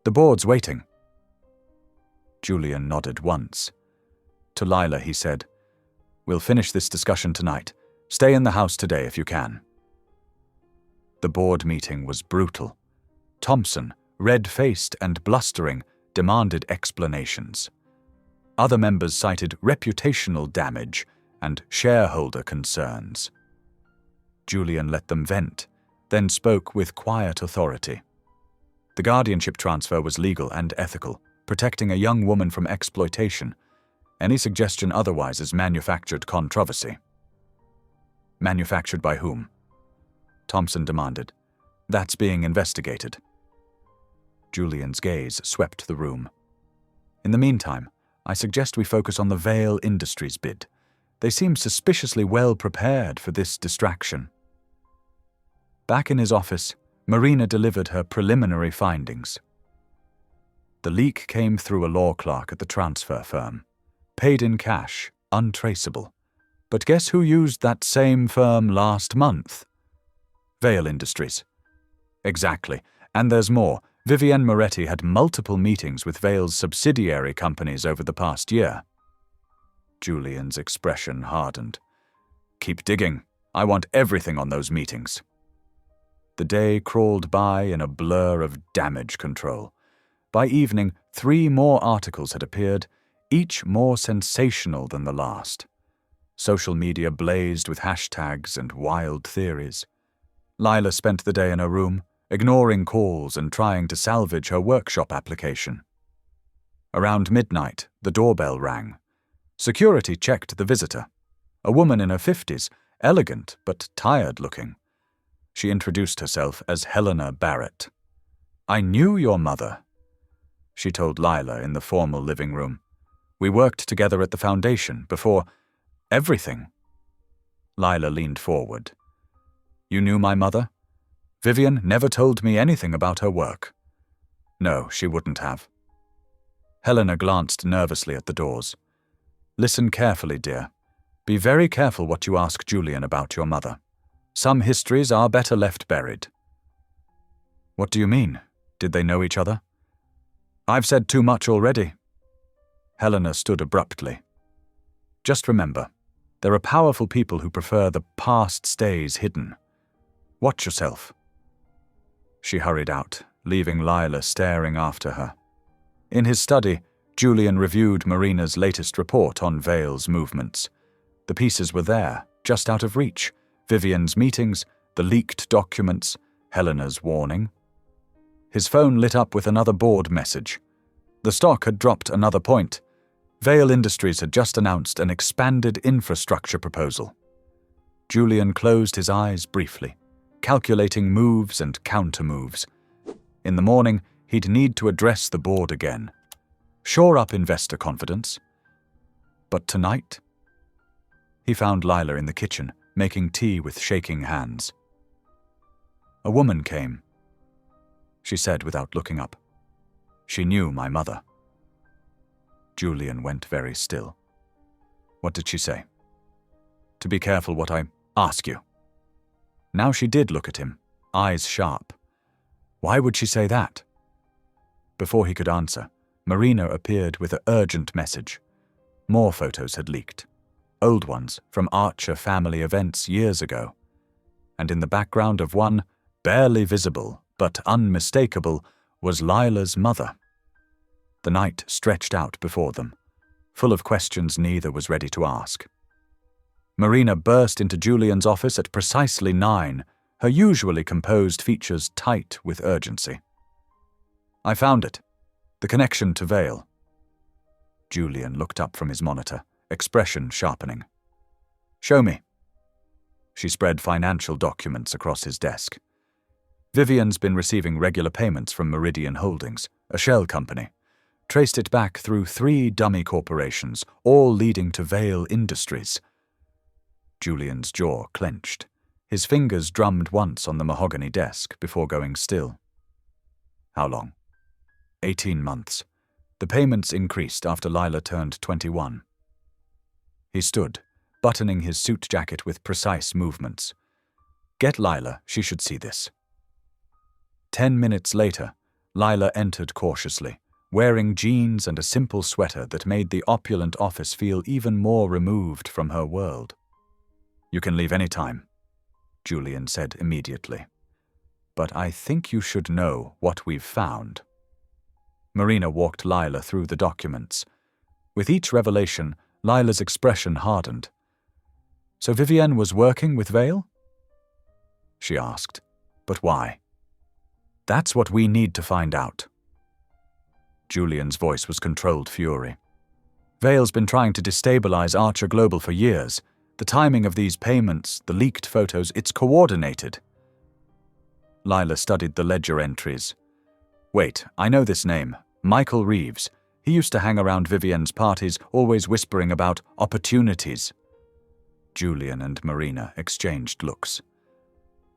"The board's waiting." Julian nodded once. To Lila he said, "We'll finish this discussion tonight. Stay in the house today if you can." The board meeting was brutal. Thompson, red-faced and blustering, demanded explanations. Other members cited reputational damage and shareholder concerns. Julian let them vent, then spoke with quiet authority. The guardianship transfer was legal and ethical, protecting a young woman from exploitation. Any suggestion otherwise is manufactured controversy. "Manufactured by whom?" Thompson demanded. "That's being investigated." Julian's gaze swept the room. "In the meantime, I suggest we focus on the Vale Industries bid. They seem suspiciously well prepared for this distraction." Back in his office, Marina delivered her preliminary findings. The leak came through a law clerk at the transfer firm. Paid in cash, untraceable. But guess who used that same firm last month? Vale Industries. Exactly. And there's more. Vivienne Moretti had multiple meetings with Vale's subsidiary companies over the past year. Julian's expression hardened. "Keep digging. I want everything on those meetings." The day crawled by in a blur of damage control. By evening, 3 more articles had appeared, each more sensational than the last. Social media blazed with hashtags and wild theories. Lila spent the day in her room, ignoring calls and trying to salvage her workshop application. Around midnight, the doorbell rang. Security checked the visitor. A woman in her 50s, elegant but tired-looking. She introduced herself as Helena Barrett. "I knew your mother," she told Lila in the formal living room. "We worked together at the foundation before everything." Lila leaned forward. "You knew my mother? Vivian never told me anything about her work." "No, she wouldn't have." Helena glanced nervously at the doors. "Listen carefully, dear. Be very careful what you ask Julian about your mother. Some histories are better left buried." "What do you mean? Did they know each other?" "I've said too much already." Helena stood abruptly. "Just remember, there are powerful people who prefer the past stays hidden. Watch yourself." She hurried out, leaving Lila staring after her. In his study, Julian reviewed Marina's latest report on Vale's movements. The pieces were there, just out of reach. Vivian's meetings, the leaked documents, Helena's warning. His phone lit up with another board message. The stock had dropped another point. Vale Industries had just announced an expanded infrastructure proposal. Julian closed his eyes briefly, calculating moves and counter-moves. In the morning, he'd need to address the board again, shore up investor confidence. But tonight? He found Lila in the kitchen, making tea with shaking hands. A woman came, she said without looking up. She knew my mother. Julian went very still. What did she say? To be careful what I ask you. Now she did look at him, eyes sharp. Why would she say that? Before he could answer, Marina appeared with an urgent message. More photos had leaked. Old ones from Archer family events years ago. And in the background of one, barely visible but unmistakable, was Lila's mother. The night stretched out before them, full of questions neither was ready to ask. Marina burst into Julian's office at precisely 9, her usually composed features tight with urgency. I found it. The connection to Vale. Julian looked up from his monitor, expression sharpening. Show me. She spread financial documents across his desk. Vivian's been receiving regular payments from Meridian Holdings, a shell company. Traced it back through 3 dummy corporations, all leading to Vale Industries. Julian's jaw clenched. His fingers drummed once on the mahogany desk before going still. How long? 18 months. The payments increased after Lila turned 21. He stood, buttoning his suit jacket with precise movements. Get Lila, she should see this. 10 minutes later, Lila entered cautiously, wearing jeans and a simple sweater that made the opulent office feel even more removed from her world. You can leave any time, Julian said immediately. But I think you should know what we've found. Marina walked Lila through the documents. With each revelation, Lila's expression hardened. So Vivienne was working with Vale? She asked. But why? That's what we need to find out. Julian's voice was controlled fury. Vale's been trying to destabilize Archer Global for years. The timing of these payments, the leaked photos, it's coordinated. Lila studied the ledger entries. Wait, I know this name. Michael Reeves. He used to hang around Vivienne's parties, always whispering about opportunities. Julian and Marina exchanged looks.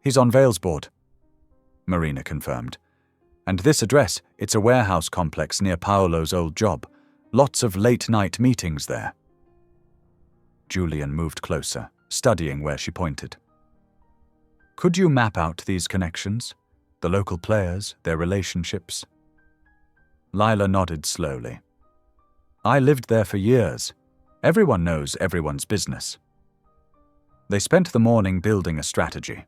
He's on Vale's board, Marina confirmed. And this address, it's a warehouse complex near Paolo's old job. Lots of late-night meetings there. Julian moved closer, studying where she pointed. Could you map out these connections? The local players, their relationships? Lila nodded slowly. I lived there for years. Everyone knows everyone's business. They spent the morning building a strategy.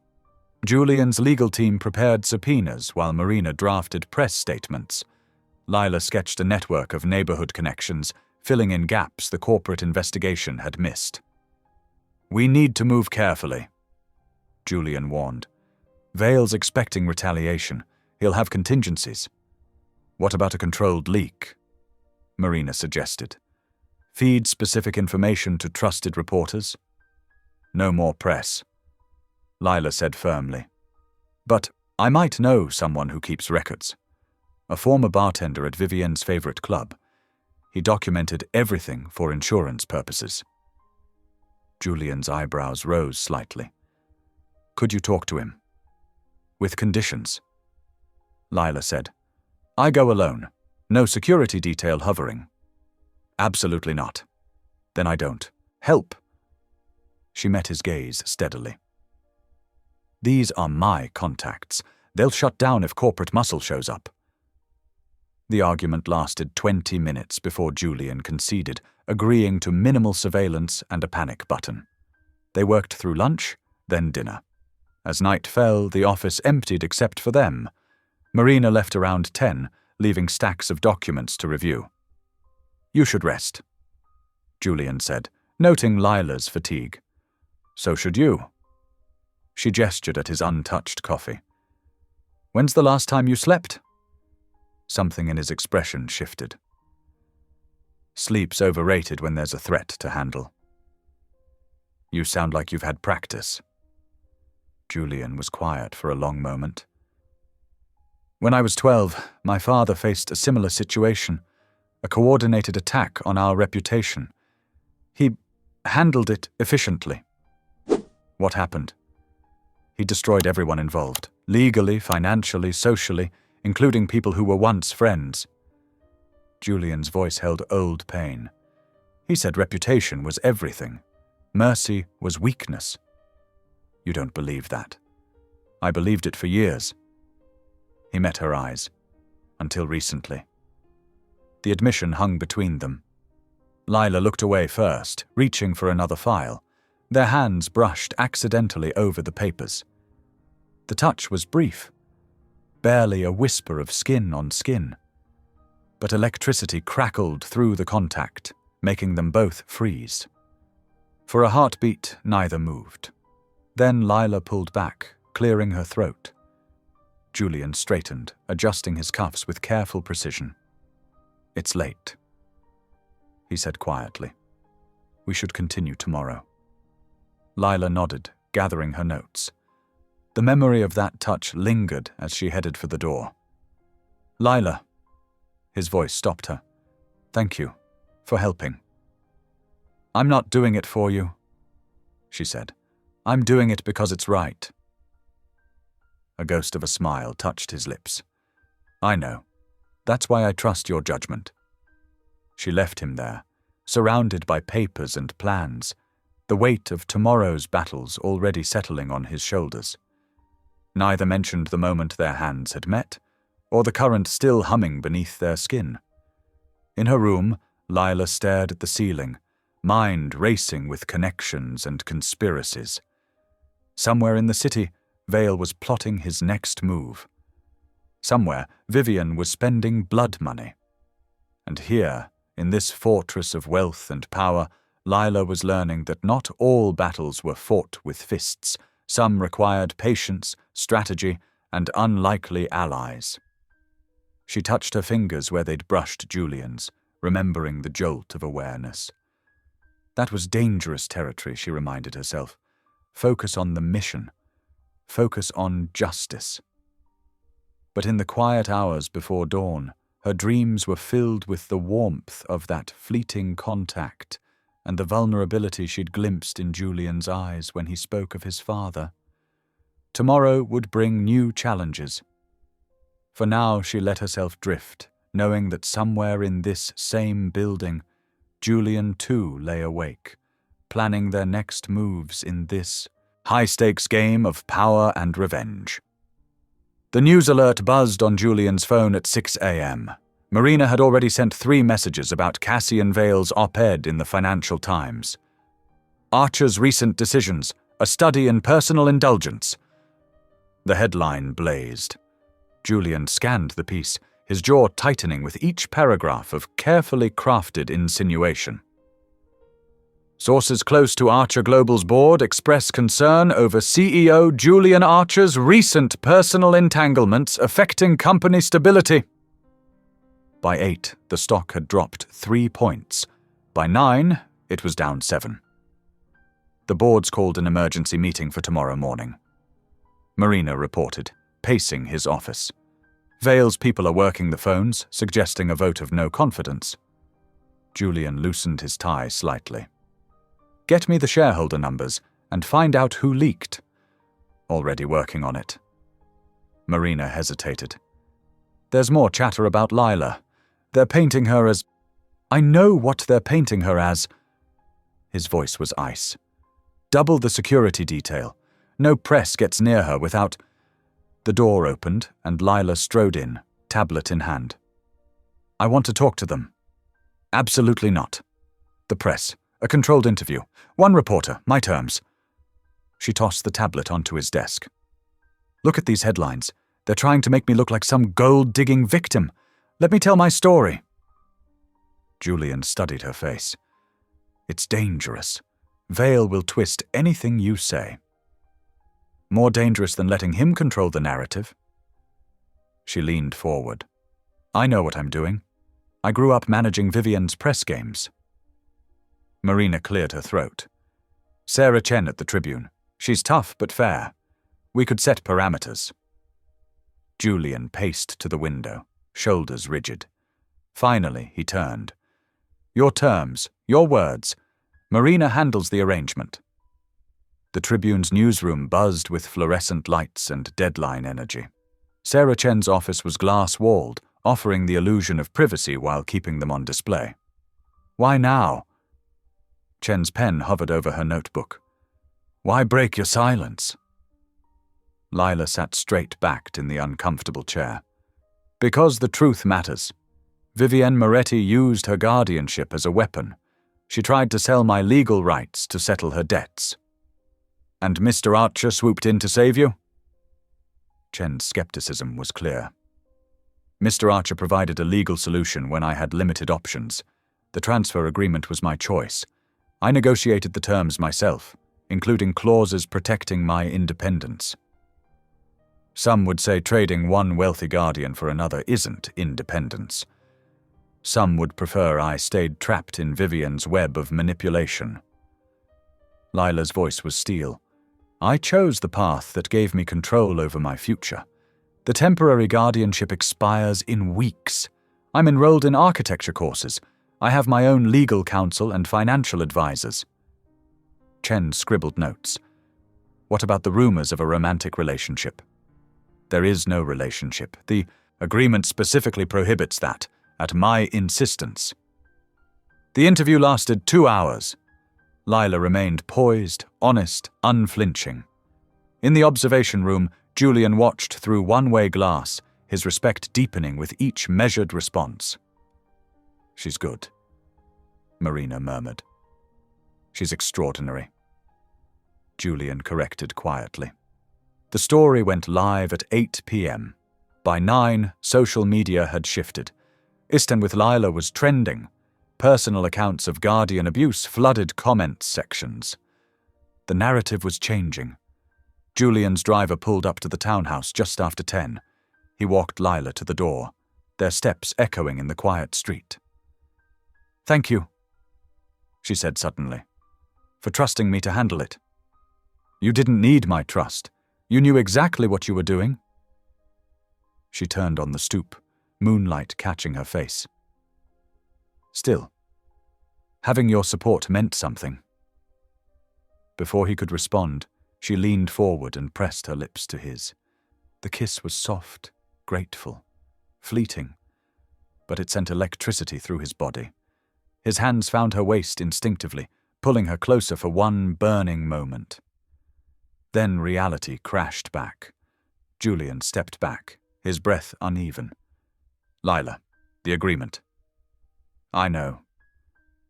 Julian's legal team prepared subpoenas while Marina drafted press statements. Lila sketched a network of neighborhood connections, filling in gaps the corporate investigation had missed. We need to move carefully, Julian warned. Vale's expecting retaliation. He'll have contingencies. What about a controlled leak? Marina suggested. Feed specific information to trusted reporters? No more press, Lila said firmly. But I might know someone who keeps records. A former bartender at Vivienne's favorite club. He documented everything for insurance purposes. Julian's eyebrows rose slightly. Could you talk to him? With conditions. Lila said. I go alone. No security detail hovering. Absolutely not. Then I don't. Help. She met his gaze steadily. These are my contacts. They'll shut down if corporate muscle shows up. The argument lasted 20 minutes before Julian conceded, agreeing to minimal surveillance and a panic button. They worked through lunch, then dinner. As night fell, the office emptied except for them. Marina left around 10, leaving stacks of documents to review. You should rest, Julian said, noting Lila's fatigue. So should you. She gestured at his untouched coffee. When's the last time you slept? Something in his expression shifted. Sleep's overrated when there's a threat to handle. You sound like you've had practice. Julian was quiet for a long moment. When I was 12, my father faced a similar situation, a coordinated attack on our reputation. He handled it efficiently. What happened? He destroyed everyone involved, legally, financially, socially, including people who were once friends. Julian's voice held old pain. He said reputation was everything. Mercy was weakness. You don't believe that. I believed it for years. He met her eyes. Until recently. The admission hung between them. Lila looked away first, reaching for another file. Their hands brushed accidentally over the papers. The touch was brief. Barely a whisper of skin on skin. But electricity crackled through the contact, making them both freeze. For a heartbeat, neither moved. Then Lila pulled back, clearing her throat. Julian straightened, adjusting his cuffs with careful precision. It's late, he said quietly. We should continue tomorrow. Lila nodded, gathering her notes. The memory of that touch lingered as she headed for the door. Lila. His voice stopped her. Thank you for helping. I'm not doing it for you, she said. I'm doing it because it's right. A ghost of a smile touched his lips. I know. That's why I trust your judgment. She left him there, surrounded by papers and plans, the weight of tomorrow's battles already settling on his shoulders. Neither mentioned the moment their hands had met, or the current still humming beneath their skin. In her room, Lila stared at the ceiling, mind racing with connections and conspiracies. Somewhere in the city, Vale was plotting his next move. Somewhere, Vivian was spending blood money. And here, in this fortress of wealth and power, Lila was learning that not all battles were fought with fists. Some required patience, strategy, and unlikely allies. She touched her fingers where they'd brushed Julian's, remembering the jolt of awareness. That was dangerous territory, she reminded herself. Focus on the mission. Focus on justice. But in the quiet hours before dawn, her dreams were filled with the warmth of that fleeting contact and the vulnerability she'd glimpsed in Julian's eyes when he spoke of his father. Tomorrow would bring new challenges. For now she let herself drift, knowing that somewhere in this same building, Julian too lay awake, planning their next moves in this high-stakes game of power and revenge. The news alert buzzed on Julian's phone at 6 a.m. Marina had already sent 3 messages about Cassian Vale's op-ed in the Financial Times. Archer's recent decisions, a study in personal indulgence. The headline blazed. Julian scanned the piece, his jaw tightening with each paragraph of carefully crafted insinuation. Sources close to Archer Global's board express concern over CEO Julian Archer's recent personal entanglements affecting company stability. By 8, the stock had dropped 3 points. By 9, it was down 7. The board's called an emergency meeting for tomorrow morning. Marina reported, pacing his office. Vale's people are working the phones, suggesting a vote of no confidence. Julian loosened his tie slightly. Get me the shareholder numbers and find out who leaked. Already working on it. Marina hesitated. There's more chatter about Lila. They're painting her as... I know what they're painting her as. His voice was ice. Double the security detail. No press gets near her without... The door opened and Lila strode in, tablet in hand. I want to talk to them. Absolutely not. The press. A controlled interview. 1 reporter, my terms. She tossed the tablet onto his desk. Look at these headlines. They're trying to make me look like some gold-digging victim. Let me tell my story. Julian studied her face. It's dangerous. Vale will twist anything you say. More dangerous than letting him control the narrative. She leaned forward. I know what I'm doing. I grew up managing Vivian's press games. Marina cleared her throat. Sarah Chen at the Tribune. She's tough but fair. We could set parameters. Julian paced to the window, shoulders rigid. Finally, he turned. Your terms, your words. Marina handles the arrangement. The Tribune's newsroom buzzed with fluorescent lights and deadline energy. Sarah Chen's office was glass-walled, offering the illusion of privacy while keeping them on display. Why now? Chen's pen hovered over her notebook. Why break your silence? Lila sat straight-backed in the uncomfortable chair. Because the truth matters. Vivienne Moretti used her guardianship as a weapon. She tried to sell my legal rights to settle her debts. And Mr. Archer swooped in to save you? Chen's skepticism was clear. Mr. Archer provided a legal solution when I had limited options. The transfer agreement was my choice. I negotiated the terms myself, including clauses protecting my independence. Some would say trading one wealthy guardian for another isn't independence. Some would prefer I stayed trapped in Vivian's web of manipulation. Lila's voice was steel. I chose the path that gave me control over my future. The temporary guardianship expires in weeks. I'm enrolled in architecture courses. I have my own legal counsel and financial advisors. Chen scribbled notes. What about the rumors of a romantic relationship? There is no relationship. The agreement specifically prohibits that, at my insistence. The interview lasted 2 hours. Lila remained poised, honest, unflinching. In the observation room, Julian watched through one-way glass, his respect deepening with each measured response. She's good, Marina murmured. She's extraordinary. Julian corrected quietly. The story went live at 8 p.m. By 9, social media had shifted. Isten with Lila was trending. Personal accounts of guardian abuse flooded comments sections. The narrative was changing. Julian's driver pulled up to the townhouse just after 10. He walked Lila to the door, their steps echoing in the quiet street. Thank you, she said suddenly, for trusting me to handle it. You didn't need my trust. You knew exactly what you were doing. She turned on the stoop, moonlight catching her face. Still, having your support meant something. Before he could respond, she leaned forward and pressed her lips to his. The kiss was soft, grateful, fleeting, but it sent electricity through his body. His hands found her waist instinctively, pulling her closer for one burning moment. Then reality crashed back. Julian stepped back, his breath uneven. Lila, the agreement. I know.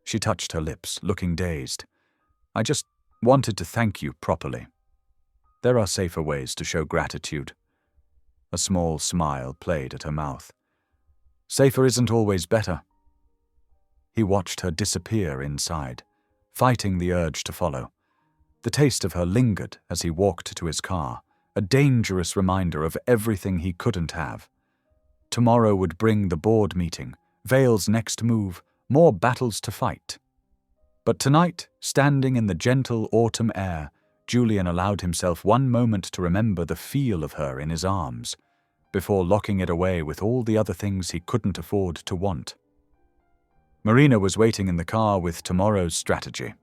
She touched her lips, looking dazed. I just wanted to thank you properly. There are safer ways to show gratitude. A small smile played at her mouth. Safer isn't always better. He watched her disappear inside, fighting the urge to follow. The taste of her lingered as he walked to his car, a dangerous reminder of everything he couldn't have. Tomorrow would bring the board meeting, Vale's next move, more battles to fight. But tonight, standing in the gentle autumn air, Julian allowed himself one moment to remember the feel of her in his arms, before locking it away with all the other things he couldn't afford to want. Marina was waiting in the car with tomorrow's strategy.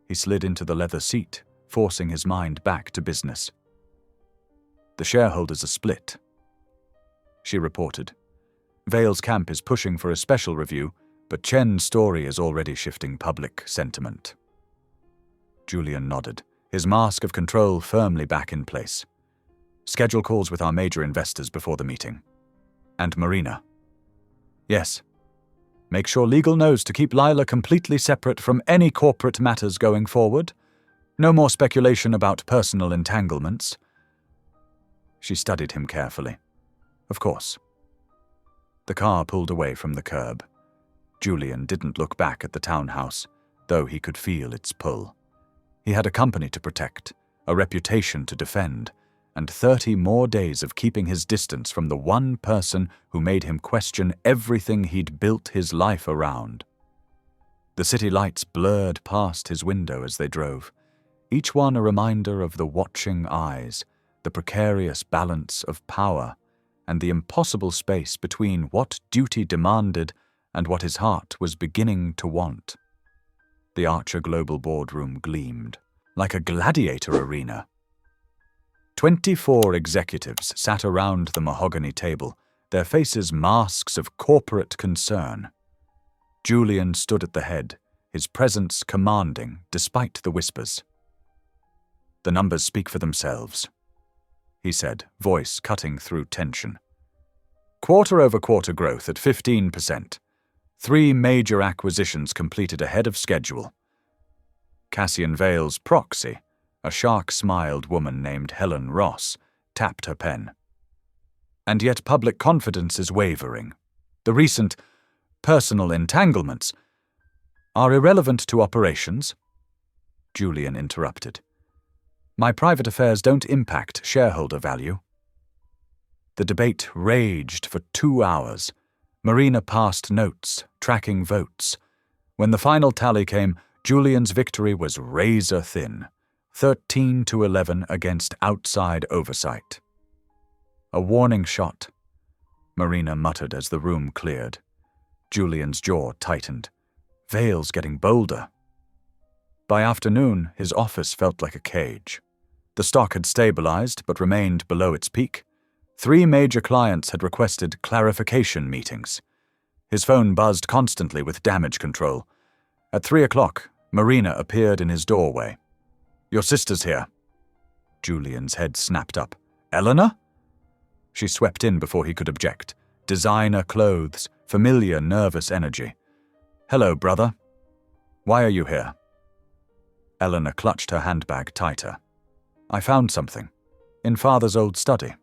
He slid into the leather seat, forcing his mind back to business. The shareholders are split, she reported. Vale's camp is pushing for a special review, but Chen's story is already shifting public sentiment. Julian nodded, his mask of control firmly back in place. Schedule calls with our major investors before the meeting. And Marina. Yes. Make sure legal knows to keep Lila completely separate from any corporate matters going forward. No more speculation about personal entanglements. She studied him carefully. Of course. The car pulled away from the curb. Julian didn't look back at the townhouse, though he could feel its pull. He had a company to protect, a reputation to defend, and 30 more days of keeping his distance from the one person who made him question everything he'd built his life around. The city lights blurred past his window as they drove, each one a reminder of the watching eyes, the precarious balance of power, and the impossible space between what duty demanded and what his heart was beginning to want. The Archer Global boardroom gleamed, like a gladiator arena. 24 executives sat around the mahogany table, their faces masks of corporate concern. Julian stood at the head, his presence commanding despite the whispers. "The numbers speak for themselves," he said, voice cutting through tension. Quarter-over-quarter growth at 15%. 3 major acquisitions completed ahead of schedule. Cassian Vale's proxy, a shark-smiled woman named Helen Ross, tapped her pen. "And yet public confidence is wavering. The recent personal entanglements are irrelevant to operations." Julian interrupted. "My private affairs don't impact shareholder value." The debate raged for 2 hours. Marina passed notes, tracking votes. When the final tally came, Julian's victory was razor-thin, 13-11 against outside oversight. "A warning shot," Marina muttered as the room cleared. Julian's jaw tightened. Vale's getting bolder. By afternoon, his office felt like a cage. The stock had stabilized but remained below its peak. 3 major clients had requested clarification meetings. His phone buzzed constantly with damage control. At 3 o'clock, Marina appeared in his doorway. "Your sister's here." Julian's head snapped up. "Eleanor?" She swept in before he could object. Designer clothes, familiar nervous energy. "Hello, brother. Why are you here?" Eleanor clutched her handbag tighter. "I found something. In Father's old study."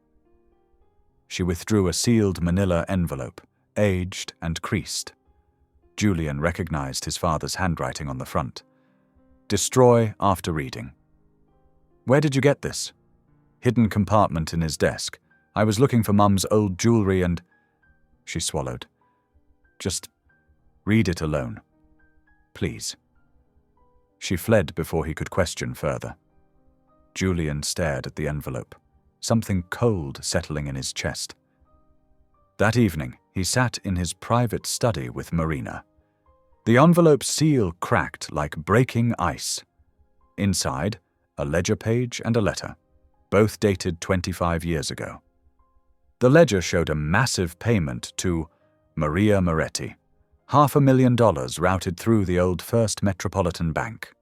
She withdrew a sealed manila envelope, aged and creased. Julian recognized his father's handwriting on the front. "Destroy after reading." "Where did you get this?" "Hidden compartment in his desk. I was looking for Mum's old jewelry and—" She swallowed. "Just read it alone. Please." She fled before he could question further. Julian stared at the envelope, something cold settling in his chest. That evening, he sat in his private study with Marina. The envelope's seal cracked like breaking ice. Inside, a ledger page and a letter, both dated 25 years ago. The ledger showed a massive payment to Maria Moretti, $500,000 routed through the old First Metropolitan Bank.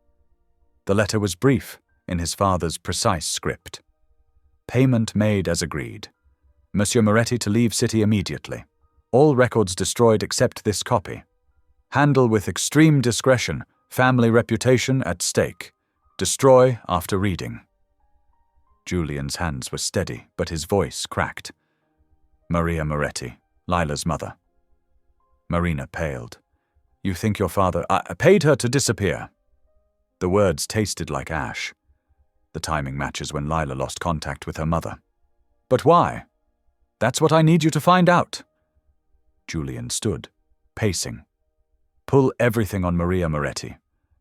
The letter was brief, in his father's precise script. Payment made as agreed. Monsieur Moretti to leave city immediately. All records destroyed except this copy. Handle with extreme discretion. Family reputation at stake. Destroy after reading. Julian's hands were steady, but his voice cracked. Maria Moretti, Lila's mother. Marina paled. "You think your father— I paid her to disappear." The words tasted like ash. The timing matches when Lila lost contact with her mother. "But why? That's what I need you to find out." Julian stood, pacing. "Pull everything on Maria Moretti.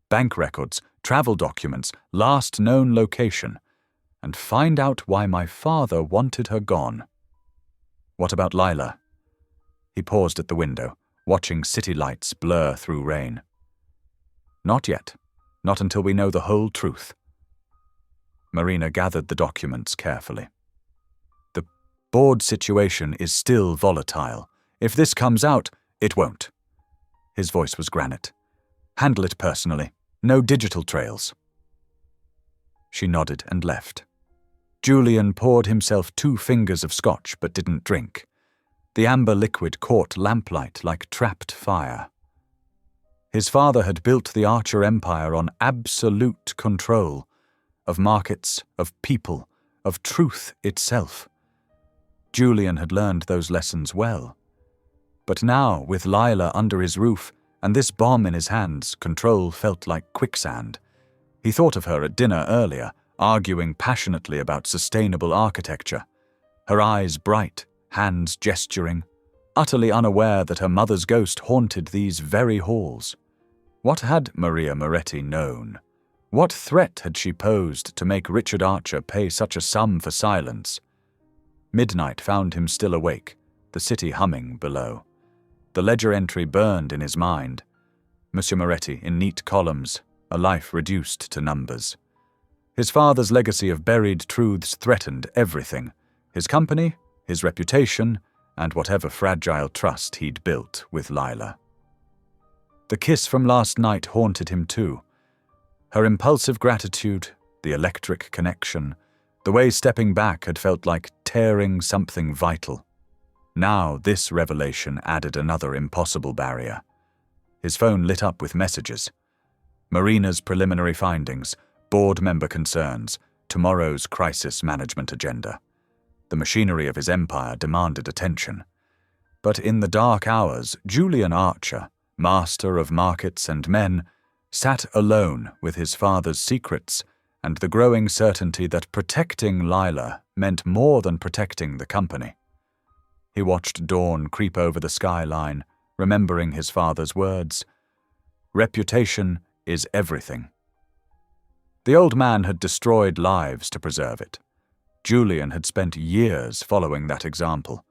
Bank records, travel documents, last known location, and find out why my father wanted her gone." "What about Lila?" He paused at the window, watching city lights blur through rain. "Not yet. Not until we know the whole truth." Marina gathered the documents carefully. "The board situation is still volatile. If this comes out, it won't." His voice was granite. "Handle it personally. No digital trails." She nodded and left. Julian poured himself 2 fingers of scotch but didn't drink. The amber liquid caught lamplight like trapped fire. His father had built the Archer empire on absolute control, of markets, of people, of truth itself. Julian had learned those lessons well. But now, with Lila under his roof and this bomb in his hands, control felt like quicksand. He thought of her at dinner earlier, arguing passionately about sustainable architecture, her eyes bright, hands gesturing, utterly unaware that her mother's ghost haunted these very halls. What had Maria Moretti known? What threat had she posed to make Richard Archer pay such a sum for silence? Midnight found him still awake, the city humming below. The ledger entry burned in his mind. Monsieur Moretti in neat columns, a life reduced to numbers. His father's legacy of buried truths threatened everything: his company, his reputation, and whatever fragile trust he'd built with Lila. The kiss from last night haunted him too. Her impulsive gratitude, the electric connection, the way stepping back had felt like tearing something vital. Now this revelation added another impossible barrier. His phone lit up with messages. Marina's preliminary findings, board member concerns, tomorrow's crisis management agenda. The machinery of his empire demanded attention. But in the dark hours, Julian Archer, master of markets and men, sat alone with his father's secrets and the growing certainty that protecting Lila meant more than protecting the company. He watched dawn creep over the skyline, remembering his father's words. Reputation is everything. The old man had destroyed lives to preserve it. Julian had spent years following that example.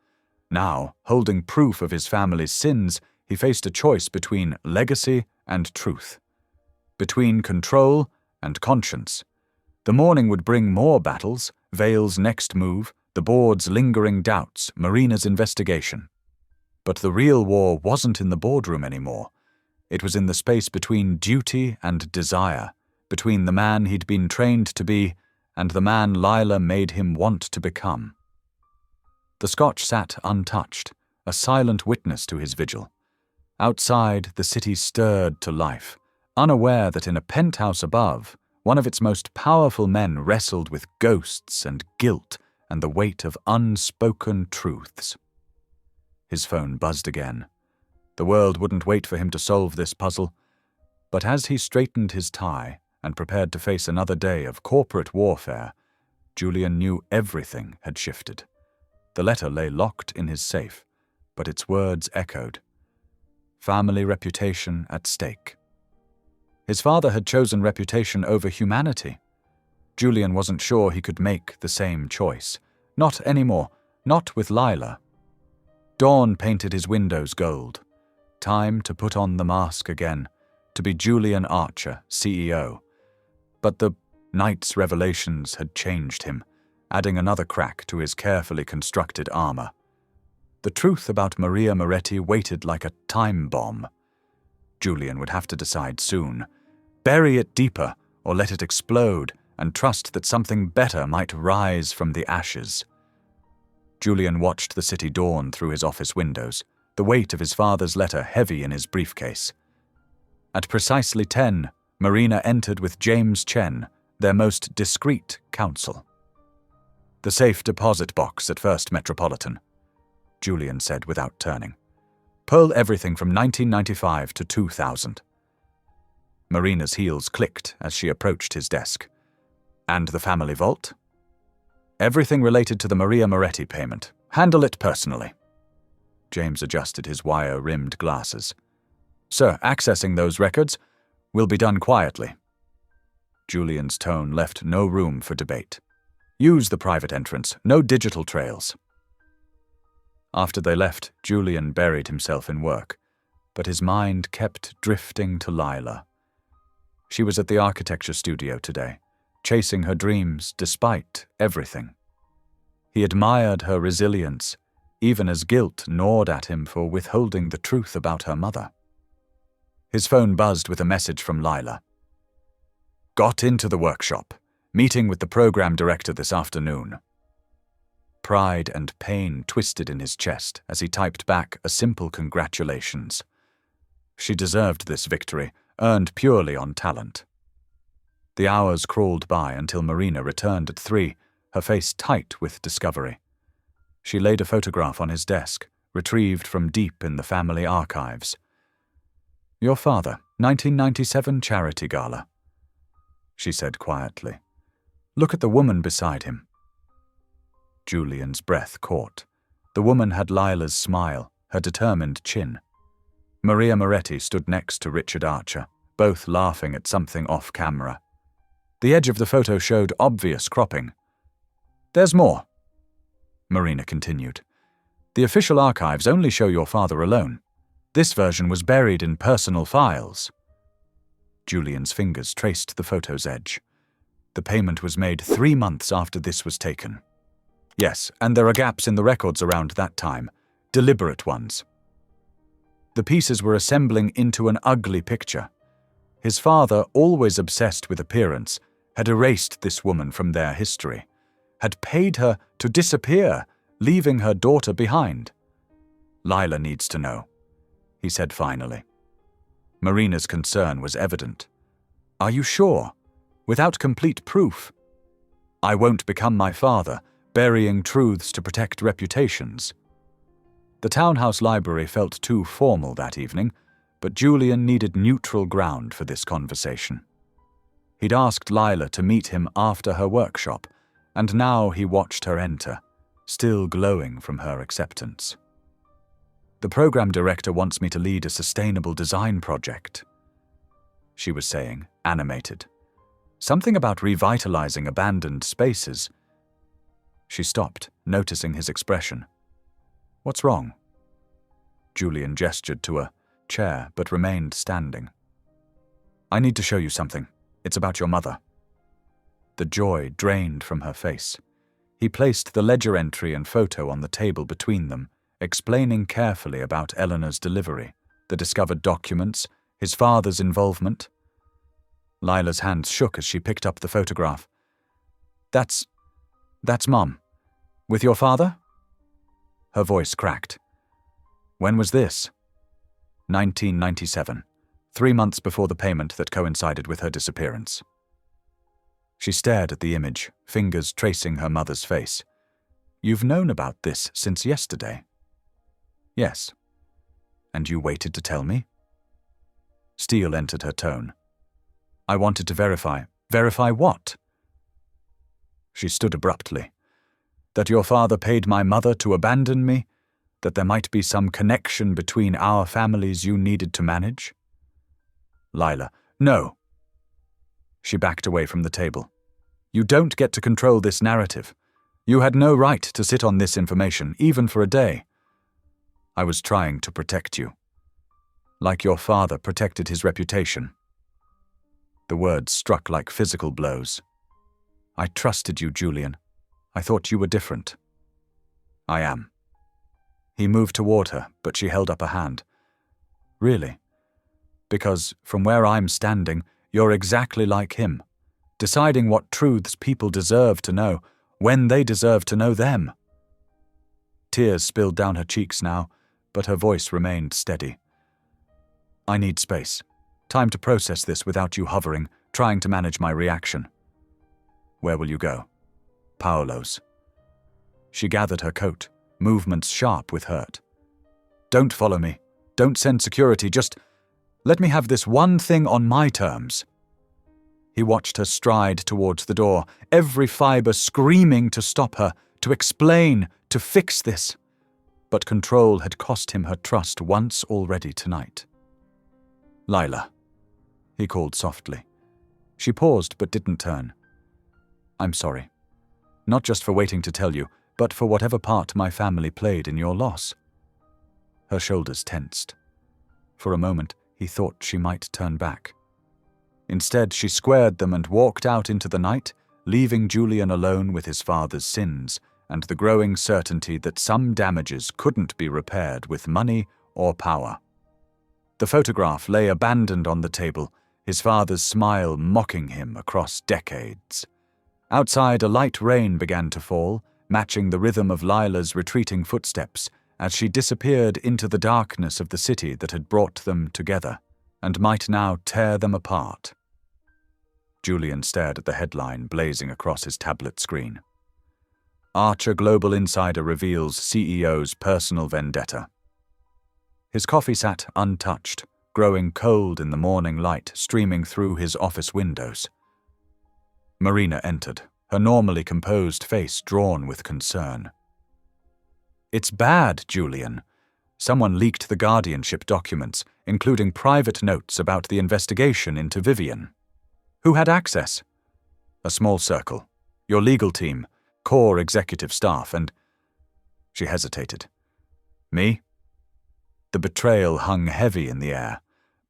Now, holding proof of his family's sins, he faced a choice between legacy and truth. Between control and conscience. The morning would bring more battles, Vale's next move, the board's lingering doubts, Marina's investigation. But the real war wasn't in the boardroom anymore. It was in the space between duty and desire, between the man he'd been trained to be and the man Lila made him want to become. The Scotch sat untouched, a silent witness to his vigil. Outside, the city stirred to life, unaware that in a penthouse above, one of its most powerful men wrestled with ghosts and guilt and the weight of unspoken truths. His phone buzzed again. The world wouldn't wait for him to solve this puzzle, but as he straightened his tie and prepared to face another day of corporate warfare, Julian knew everything had shifted. The letter lay locked in his safe, but its words echoed. Family reputation at stake. His father had chosen reputation over humanity. Julian wasn't sure he could make the same choice. Not anymore, not with Lila. Dawn painted his windows gold. Time to put on the mask again, to be Julian Archer, CEO. But the night's revelations had changed him, adding another crack to his carefully constructed armor. The truth about Maria Moretti waited like a time bomb. Julian would have to decide soon. Bury it deeper, or let it explode, and trust that something better might rise from the ashes. Julian watched the city dawn through his office windows, the weight of his father's letter heavy in his briefcase. At precisely 10, Marina entered with James Chen, their most discreet counsel. "The safe deposit box at First Metropolitan," Julian said without turning. "Pull everything from 1995 to 2000. Marina's heels clicked as she approached his desk. "And the family vault?" "Everything related to the Maria Moretti payment. Handle it personally." James adjusted his wire-rimmed glasses. "Sir, accessing those records will be done quietly." Julian's tone left no room for debate. "Use the private entrance, no digital trails." After they left, Julian buried himself in work, but his mind kept drifting to Lila. She was at the architecture studio today, chasing her dreams despite everything. He admired her resilience, even as guilt gnawed at him for withholding the truth about her mother. His phone buzzed with a message from Lila. "Got into the workshop. Meeting with the program director this afternoon." Pride and pain twisted in his chest as he typed back a simple congratulations. She deserved this victory, earned purely on talent. The hours crawled by until Marina returned at 3, her face tight with discovery. She laid a photograph on his desk, retrieved from deep in the family archives. "Your father, 1997 charity gala," she said quietly. Look at the woman beside him. Julian's breath caught. The woman had Lila's smile, her determined chin. Maria Moretti stood next to Richard Archer, both laughing at something off camera. The edge of the photo showed obvious cropping. "There's more," Marina continued. "The official archives only show your father alone. This version was buried in personal files." Julian's fingers traced the photo's edge. The payment was made 3 months after this was taken. Yes, and there are gaps in the records around that time, deliberate ones. The pieces were assembling into an ugly picture. His father, always obsessed with appearance, had erased this woman from their history, had paid her to disappear, leaving her daughter behind. "Lila needs to know," he said finally. Marina's concern was evident. "Are you sure? Without complete proof?" "I won't become my father, burying truths to protect reputations." The townhouse library felt too formal that evening, but Julian needed neutral ground for this conversation. He'd asked Lila to meet him after her workshop, and now he watched her enter, still glowing from her acceptance. "The program director wants me to lead a sustainable design project," she was saying, animated. "Something about revitalizing abandoned spaces." She stopped, noticing his expression. "What's wrong?" Julian gestured to a chair, but remained standing. "I need to show you something. It's about your mother." The joy drained from her face. He placed the ledger entry and photo on the table between them, explaining carefully about Eleanor's delivery, the discovered documents, his father's involvement. Lila's hands shook as she picked up the photograph. That's Mom. With your father?" Her voice cracked. "When was this?" 1997, 3 months before the payment that coincided with her disappearance. She stared at the image, fingers tracing her mother's face. "You've known about this since yesterday?" "Yes." "And you waited to tell me?" Steel entered her tone. "I wanted to verify." "Verify what?" She stood abruptly. "That your father paid my mother to abandon me? That there might be some connection between our families you needed to manage?" Lila: "No." She backed away from the table. "You don't get to control this narrative. You had no right to sit on this information, even for a day. I was trying to protect you. Like your father protected his reputation." The words struck like physical blows. "I trusted you, Julian. I thought you were different." "I am." He moved toward her, but she held up a hand. "Really? Because, from where I'm standing, you're exactly like him, deciding what truths people deserve to know, when they deserve to know them." Tears spilled down her cheeks now, but her voice remained steady. "I need space. Time to process this without you hovering, trying to manage my reaction." "Where will you go?" "Paolo's." She gathered her coat, movements sharp with hurt. "Don't follow me. Don't send security. Just let me have this one thing on my terms." He watched her stride towards the door, every fiber screaming to stop her, to explain, to fix this. But control had cost him her trust once already tonight. "Lila," he called softly. She paused but didn't turn. "I'm sorry. Not just for waiting to tell you, but for whatever part my family played in your loss." Her shoulders tensed. For a moment, he thought she might turn back. Instead, she squared them and walked out into the night, leaving Julian alone with his father's sins and the growing certainty that some damages couldn't be repaired with money or power. The photograph lay abandoned on the table, his father's smile mocking him across decades. Outside, a light rain began to fall, matching the rhythm of Lila's retreating footsteps as she disappeared into the darkness of the city that had brought them together and might now tear them apart. Julian stared at the headline blazing across his tablet screen. Archer Global Insider reveals CEO's personal vendetta. His coffee sat untouched, growing cold in the morning light streaming through his office windows. Marina entered, her normally composed face drawn with concern. "It's bad, Julian. Someone leaked the guardianship documents, including private notes about the investigation into Vivian. Who had access?" "A small circle. Your legal team, core executive staff, and—" She hesitated. "Me?" The betrayal hung heavy in the air.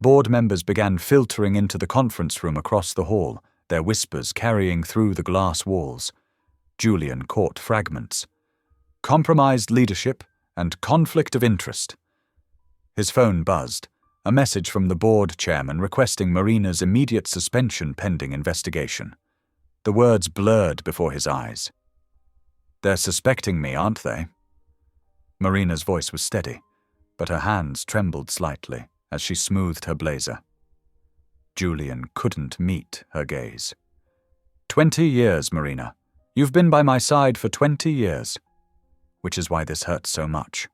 Board members began filtering into the conference room across the hall, their whispers carrying through the glass walls. Julian caught fragments. Compromised leadership and conflict of interest. His phone buzzed, a message from the board chairman requesting Marina's immediate suspension pending investigation. The words blurred before his eyes. "They're suspecting me, aren't they?" Marina's voice was steady, but her hands trembled slightly as she smoothed her blazer. Julian couldn't meet her gaze. 20 years, Marina. You've been by my side for 20 years. Which is why this hurts so much.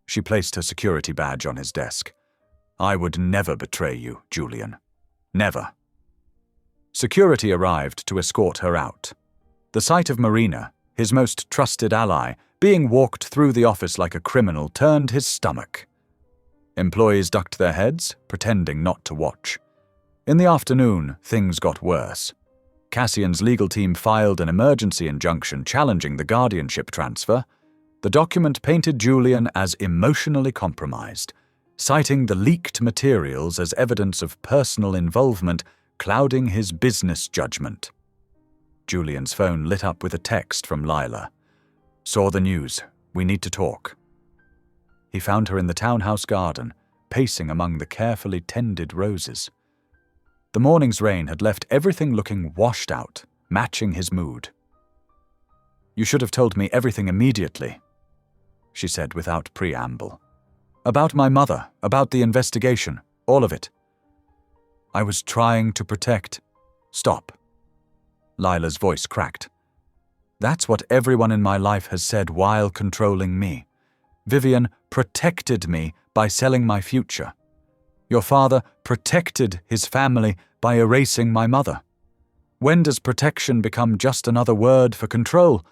She placed her security badge on his desk. "I would never betray you, Julian. Never." Security arrived to escort her out. The sight of Marina, his most trusted ally, being walked through the office like a criminal turned his stomach. Employees ducked their heads, pretending not to watch. In the afternoon, things got worse. Cassian's legal team filed an emergency injunction challenging the guardianship transfer. The document painted Julian as emotionally compromised, citing the leaked materials as evidence of personal involvement, clouding his business judgment. Julian's phone lit up with a text from Lila. "Saw the news. We need to talk." He found her in the townhouse garden, pacing among the carefully tended roses. The morning's rain had left everything looking washed out, matching his mood. "You should have told me everything immediately," she said without preamble. "About my mother, about the investigation, all of it." "I was trying to protect—" "Stop." Lila's voice cracked. "That's what everyone in my life has said while controlling me. Vivian protected me by selling my future. Your father protected his family by erasing my mother. When does protection become just another word for control?"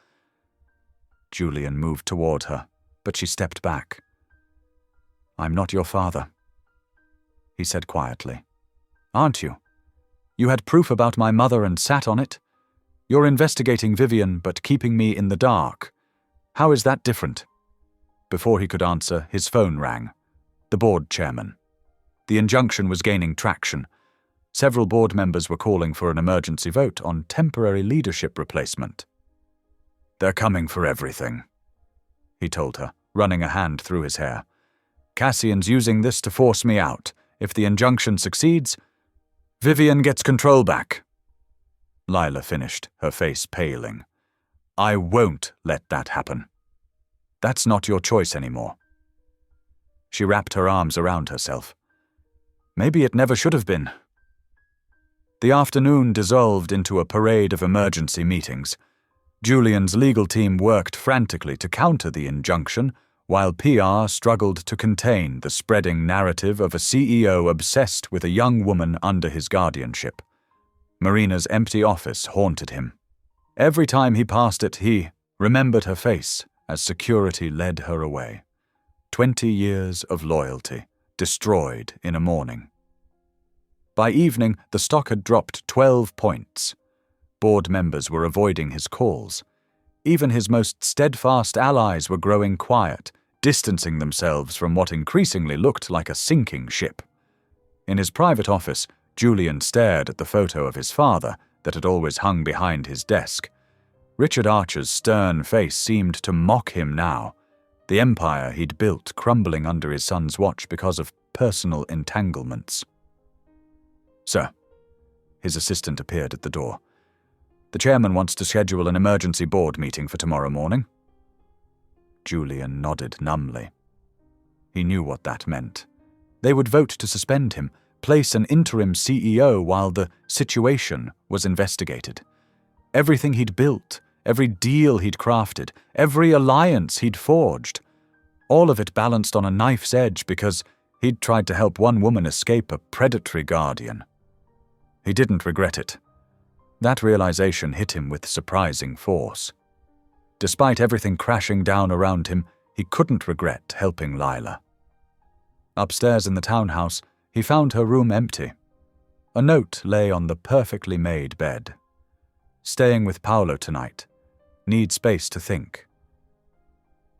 Julian moved toward her, but she stepped back. "I'm not your father," he said quietly. "Aren't you? You had proof about my mother and sat on it. You're investigating Vivian but keeping me in the dark. How is that different?" Before he could answer, his phone rang. The board chairman. The injunction was gaining traction. Several board members were calling for an emergency vote on temporary leadership replacement. "They're coming for everything," he told her, running a hand through his hair. "Cassian's using this to force me out. If the injunction succeeds, Vivian gets control back." Lila finished, her face paling. "I won't let that happen. That's not your choice anymore." She wrapped her arms around herself. Maybe it never should have been. The afternoon dissolved into a parade of emergency meetings. Julian's legal team worked frantically to counter the injunction, while PR struggled to contain the spreading narrative of a CEO obsessed with a young woman under his guardianship. Marina's empty office haunted him. Every time he passed it, he remembered her face as security led her away. 20 years of loyalty, destroyed in a morning. By evening, the stock had dropped 12 points. Board members were avoiding his calls. Even his most steadfast allies were growing quiet, distancing themselves from what increasingly looked like a sinking ship. In his private office, Julian stared at the photo of his father that had always hung behind his desk. Richard Archer's stern face seemed to mock him now, the empire he'd built crumbling under his son's watch because of personal entanglements. "Sir," his assistant appeared at the door. "The chairman wants to schedule an emergency board meeting for tomorrow morning." Julian nodded numbly. He knew what that meant. They would vote to suspend him, place an interim CEO while the situation was investigated. Everything he'd built, every deal he'd crafted, every alliance he'd forged, all of it balanced on a knife's edge because he'd tried to help one woman escape a predatory guardian. He didn't regret it. That realization hit him with surprising force. Despite everything crashing down around him, he couldn't regret helping Lila. Upstairs in the townhouse, he found her room empty. A note lay on the perfectly made bed. "Staying with Paolo tonight. Need space to think."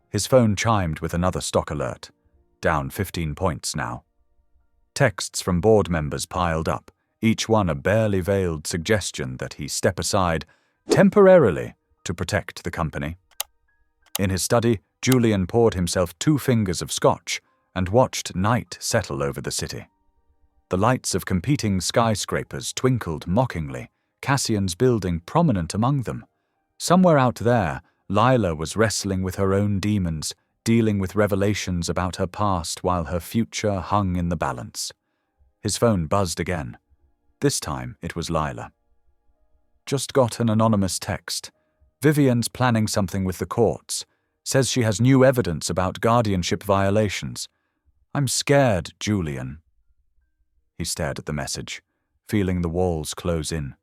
His phone chimed with another stock alert. Down 15 points now. Texts from board members piled up, each one a barely veiled suggestion that he step aside, temporarily, to protect the company. In his study, Julian poured himself 2 fingers of scotch and watched night settle over the city. The lights of competing skyscrapers twinkled mockingly, Cassian's building prominent among them. Somewhere out there, Lila was wrestling with her own demons, dealing with revelations about her past while her future hung in the balance. His phone buzzed again. This time it was Lila. "Just got an anonymous text. Vivian's planning something with the courts. Says she has new evidence about guardianship violations. I'm scared, Julian." He stared at the message, feeling the walls close in.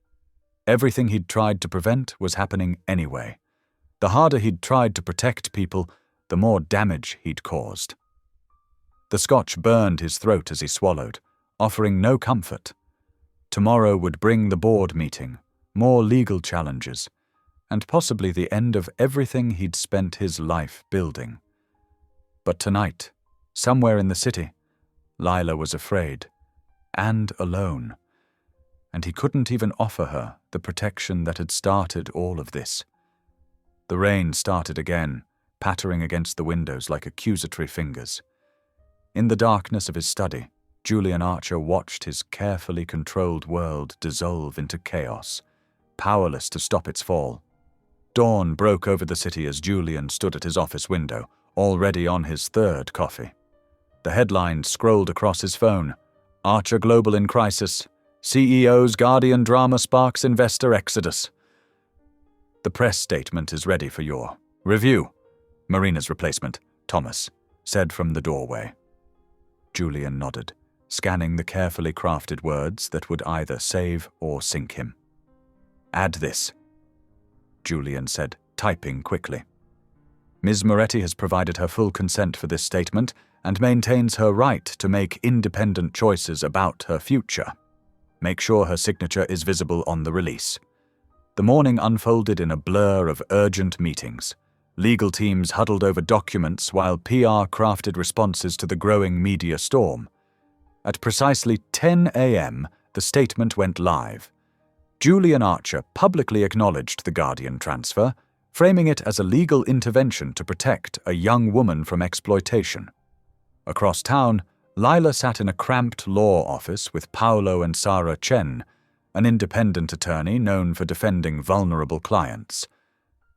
Everything he'd tried to prevent was happening anyway. The harder he'd tried to protect people, the more damage he'd caused. The scotch burned his throat as he swallowed, offering no comfort. Tomorrow would bring the board meeting, more legal challenges, and possibly the end of everything he'd spent his life building. But tonight, somewhere in the city, Lila was afraid, and alone, and he couldn't even offer her the protection that had started all of this. The rain started again, pattering against the windows like accusatory fingers. In the darkness of his study, Julian Archer watched his carefully controlled world dissolve into chaos, powerless to stop its fall. Dawn broke over the city as Julian stood at his office window, already on his 3rd coffee. The headline scrolled across his phone: "Archer Global in Crisis. CEO's Guardian Drama Sparks Investor Exodus." "The press statement is ready for your review," Marina's replacement, Thomas, said from the doorway. Julian nodded, scanning the carefully crafted words that would either save or sink him. "Add this," Julian said, typing quickly. "Ms. Moretti has provided her full consent for this statement and maintains her right to make independent choices about her future. Make sure her signature is visible on the release." The morning unfolded in a blur of urgent meetings. Legal teams huddled over documents while PR crafted responses to the growing media storm. At precisely 10 a.m., the statement went live. Julian Archer publicly acknowledged the Guardian transfer, framing it as a legal intervention to protect a young woman from exploitation. Across town, Lila sat in a cramped law office with Paolo and Sarah Chen, an independent attorney known for defending vulnerable clients.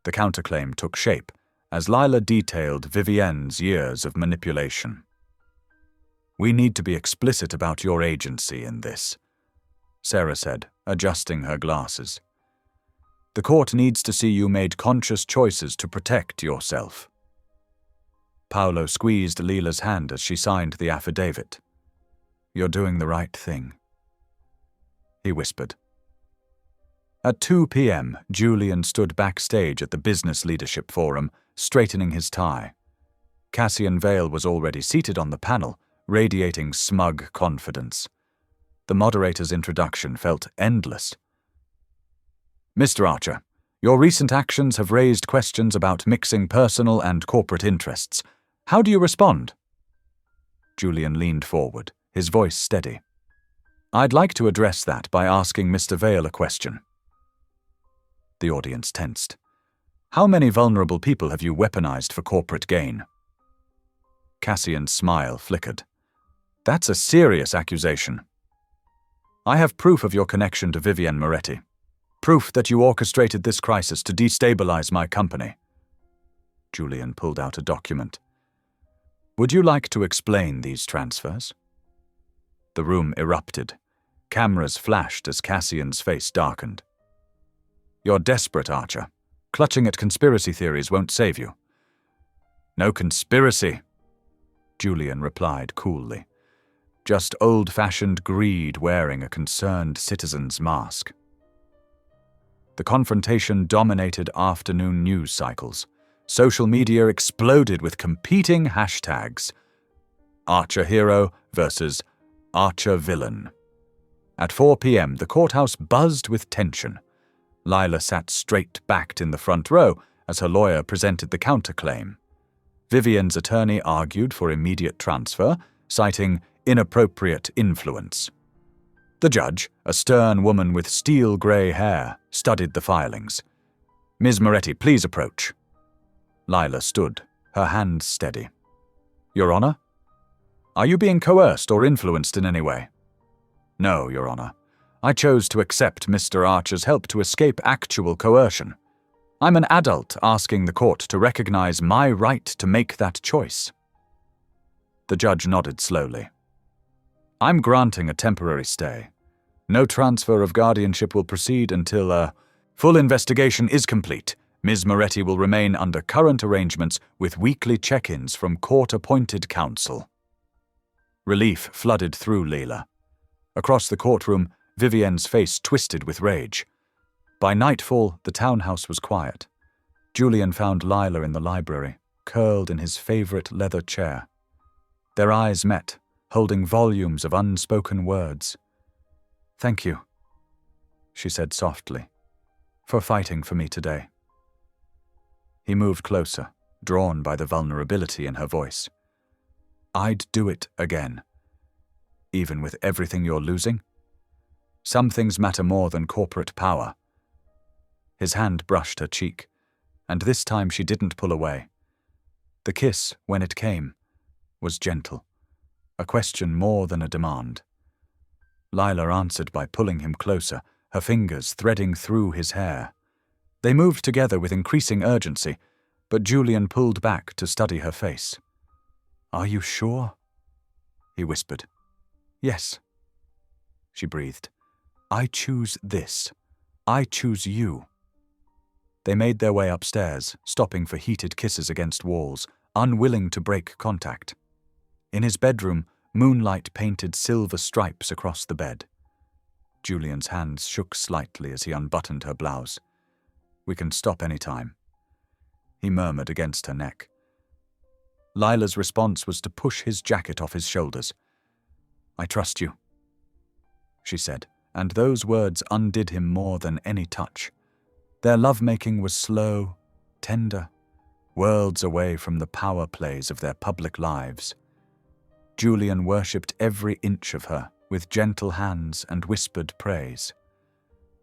The counterclaim took shape as Lila detailed Vivienne's years of manipulation. "We need to be explicit about your agency in this," Sarah said, adjusting her glasses. "The court needs to see you made conscious choices to protect yourself." Paolo squeezed Lila's hand as she signed the affidavit. "You're doing the right thing," he whispered. At 2 p.m., Julian stood backstage at the Business Leadership Forum, straightening his tie. Cassian Vale was already seated on the panel, radiating smug confidence. The moderator's introduction felt endless. "Mr. Archer, your recent actions have raised questions about mixing personal and corporate interests. How do you respond?" Julian leaned forward, his voice steady. "I'd like to address that by asking Mr. Vale a question." The audience tensed. "How many vulnerable people have you weaponized for corporate gain?" Cassian's smile flickered. "That's a serious accusation." "I have proof of your connection to Vivienne Moretti. Proof that you orchestrated this crisis to destabilize my company." Julian pulled out a document. "Would you like to explain these transfers?" The room erupted. Cameras flashed as Cassian's face darkened. "You're desperate, Archer. Clutching at conspiracy theories won't save you." "No conspiracy," Julian replied coolly. "Just old-fashioned greed wearing a concerned citizen's mask." The confrontation dominated afternoon news cycles. Social media exploded with competing hashtags. Archer hero versus Archer villain. At 4 p.m., the courthouse buzzed with tension. Lila sat straight-backed in the front row as her lawyer presented the counterclaim. Vivian's attorney argued for immediate transfer, citing inappropriate influence. The judge, a stern woman with steel-grey hair, studied the filings. "Ms. Moretti, please approach." Lila stood, her hands steady. "Your Honor? Are you being coerced or influenced in any way?" "No, Your Honor. I chose to accept Mr. Archer's help to escape actual coercion. I'm an adult asking the court to recognize my right to make that choice." The judge nodded slowly. "I'm granting a temporary stay. No transfer of guardianship will proceed until a full investigation is complete. Ms. Moretti will remain under current arrangements with weekly check-ins from court-appointed counsel." Relief flooded through Lila. Across the courtroom, Vivian's face twisted with rage. By nightfall, the townhouse was quiet. Julian found Lila in the library, curled in his favorite leather chair. Their eyes met, holding volumes of unspoken words. "Thank you," she said softly, "for fighting for me today." He moved closer, drawn by the vulnerability in her voice. "I'd do it again. Even with everything you're losing? Some things matter more than corporate power." His hand brushed her cheek, and this time she didn't pull away. The kiss, when it came, was gentle, a question more than a demand. Lila answered by pulling him closer, her fingers threading through his hair. They moved together with increasing urgency, but Julian pulled back to study her face. "Are you sure?" he whispered. "Yes," she breathed. "I choose this. I choose you." They made their way upstairs, stopping for heated kisses against walls, unwilling to break contact. In his bedroom, moonlight painted silver stripes across the bed. Julian's hands shook slightly as he unbuttoned her blouse. "We can stop any time," he murmured against her neck. Lila's response was to push his jacket off his shoulders. "I trust you," she said, and those words undid him more than any touch. Their lovemaking was slow, tender, worlds away from the power plays of their public lives. Julian worshipped every inch of her with gentle hands and whispered praise.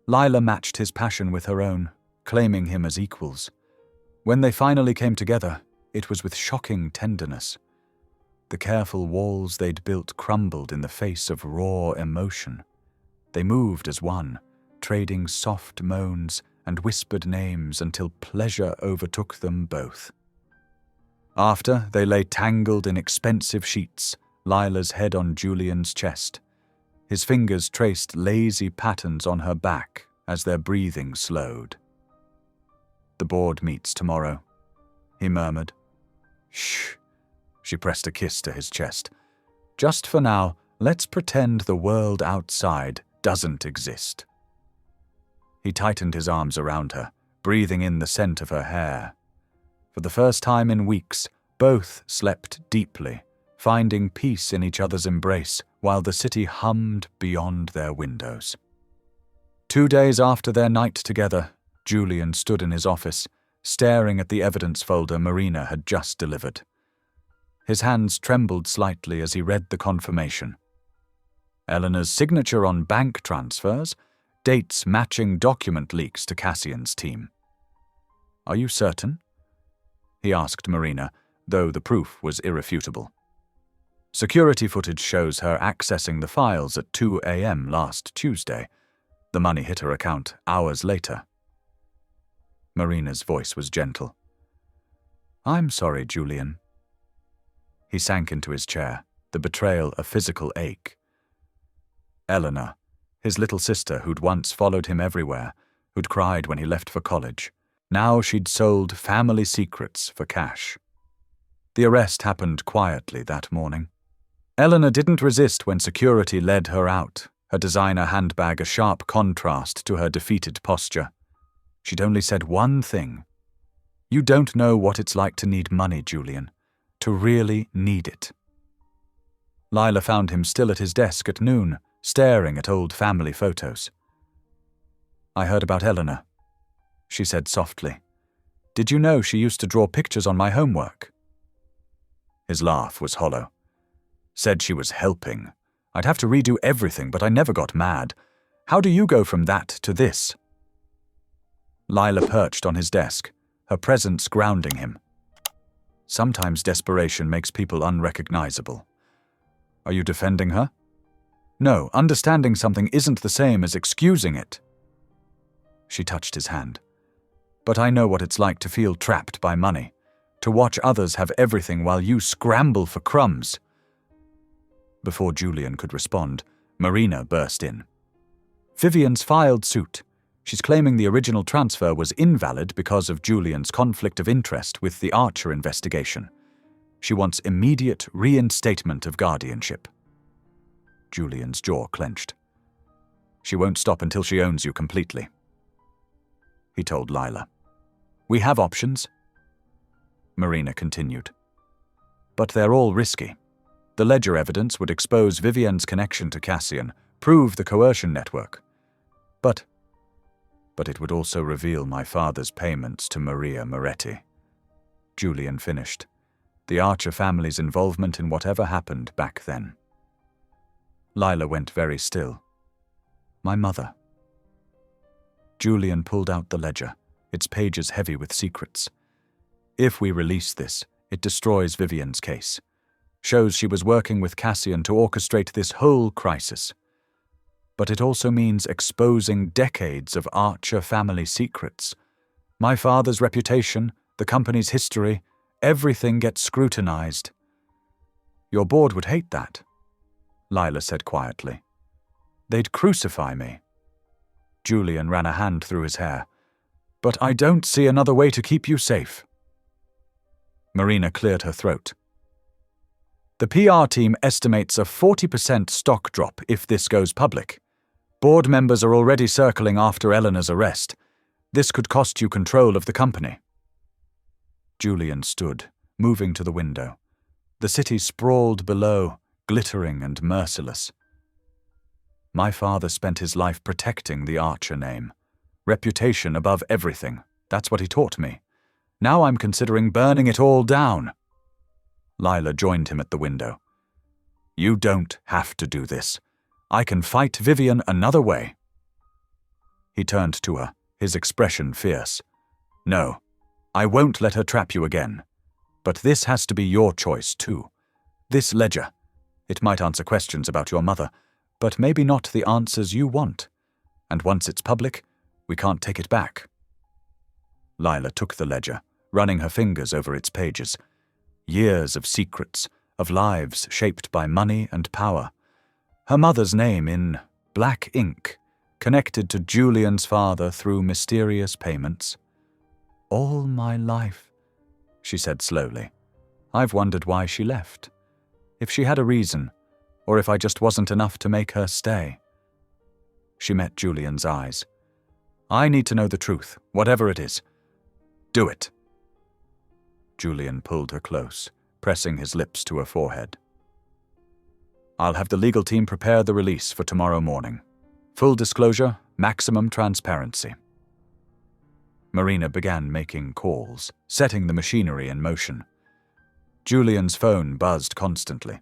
Lila matched his passion with her own, claiming him as equals. When they finally came together, it was with shocking tenderness. The careful walls they'd built crumbled in the face of raw emotion. They moved as one, trading soft moans and whispered names until pleasure overtook them both. After, they lay tangled in expensive sheets, Lila's head on Julian's chest. His fingers traced lazy patterns on her back as their breathing slowed. "The board meets tomorrow," he murmured. "Shh," she pressed a kiss to his chest. "Just for now, let's pretend the world outside doesn't exist." He tightened his arms around her, breathing in the scent of her hair. For the first time in weeks, both slept deeply, finding peace in each other's embrace while the city hummed beyond their windows. 2 days after their night together, Julian stood in his office, staring at the evidence folder Marina had just delivered. His hands trembled slightly as he read the confirmation. Eleanor's signature on bank transfers, dates matching document leaks to Cassian's team. "Are you certain?" he asked Marina, though the proof was irrefutable. Security footage shows her accessing the files at 2 a.m. last Tuesday. The money hit her account hours later. Marina's voice was gentle. "I'm sorry, Julian." He sank into his chair, the betrayal a physical ache. Eleanor, his little sister who'd once followed him everywhere, who'd cried when he left for college. Now she'd sold family secrets for cash. The arrest happened quietly that morning. Eleanor didn't resist when security led her out, her designer handbag a sharp contrast to her defeated posture. She'd only said one thing. You don't know what it's like to need money, Julian. To really need it. Lila found him still at his desk at noon, staring at old family photos. I heard about Eleanor, she said softly. Did you know she used to draw pictures on my homework? His laugh was hollow. Said she was helping. I'd have to redo everything, but I never got mad. How do you go from that to this? Lila perched on his desk, her presence grounding him. Sometimes desperation makes people unrecognizable. Are you defending her? No, understanding something isn't the same as excusing it. She touched his hand. But I know what it's like to feel trapped by money, to watch others have everything while you scramble for crumbs. Before Julian could respond, Marina burst in. Vivian's filed suit. She's claiming the original transfer was invalid because of Julian's conflict of interest with the Archer investigation. She wants immediate reinstatement of guardianship. Julian's jaw clenched. She won't stop until she owns you completely, he told Lila. We have options, Marina continued. But they're all risky. The ledger evidence would expose Vivian's connection to Cassian, prove the coercion network. But it would also reveal my father's payments to Maria Moretti. Julian finished. The Archer family's involvement in whatever happened back then. Lila went very still. My mother. Julian pulled out the ledger, its pages heavy with secrets. If we release this, it destroys Vivian's case. Shows she was working with Cassian to orchestrate this whole crisis. But it also means exposing decades of Archer family secrets. My father's reputation, the company's history, everything gets scrutinized. Your board would hate that, Lila said quietly. They'd crucify me. Julian ran a hand through his hair. But I don't see another way to keep you safe. Marina cleared her throat. The PR team estimates a 40% stock drop if this goes public. Board members are already circling after Eleanor's arrest. This could cost you control of the company. Julian stood, moving to the window. The city sprawled below, glittering and merciless. My father spent his life protecting the Archer name. Reputation above everything. That's what he taught me. Now I'm considering burning it all down. Lila joined him at the window. You don't have to do this. I can fight Vivian another way. He turned to her, his expression fierce. No, I won't let her trap you again. But this has to be your choice, too. This ledger. It might answer questions about your mother, but maybe not the answers you want. And once it's public, we can't take it back. Lila took the ledger, running her fingers over its pages. Years of secrets, of lives shaped by money and power. Her mother's name in black ink, connected to Julian's father through mysterious payments. All my life, she said slowly. I've wondered why she left. If she had a reason, or if I just wasn't enough to make her stay. She met Julian's eyes. I need to know the truth, whatever it is. Do it. Julian pulled her close, pressing his lips to her forehead. I'll have the legal team prepare the release for tomorrow morning. Full disclosure, maximum transparency. Marina began making calls, setting the machinery in motion. Julian's phone buzzed constantly.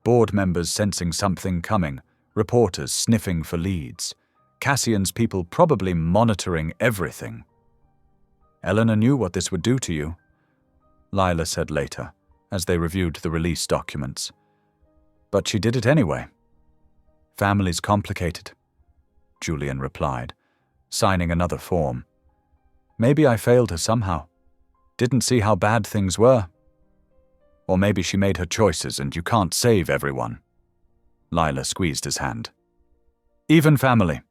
Board members sensing something coming, reporters sniffing for leads. Cassian's people probably monitoring everything. Eleanor knew what this would do to you, Lila said later, as they reviewed the release documents. But she did it anyway. Family's complicated, Julian replied, signing another form. Maybe I failed her somehow. Didn't see how bad things were. Or maybe she made her choices and you can't save everyone. Lila squeezed his hand. Even family.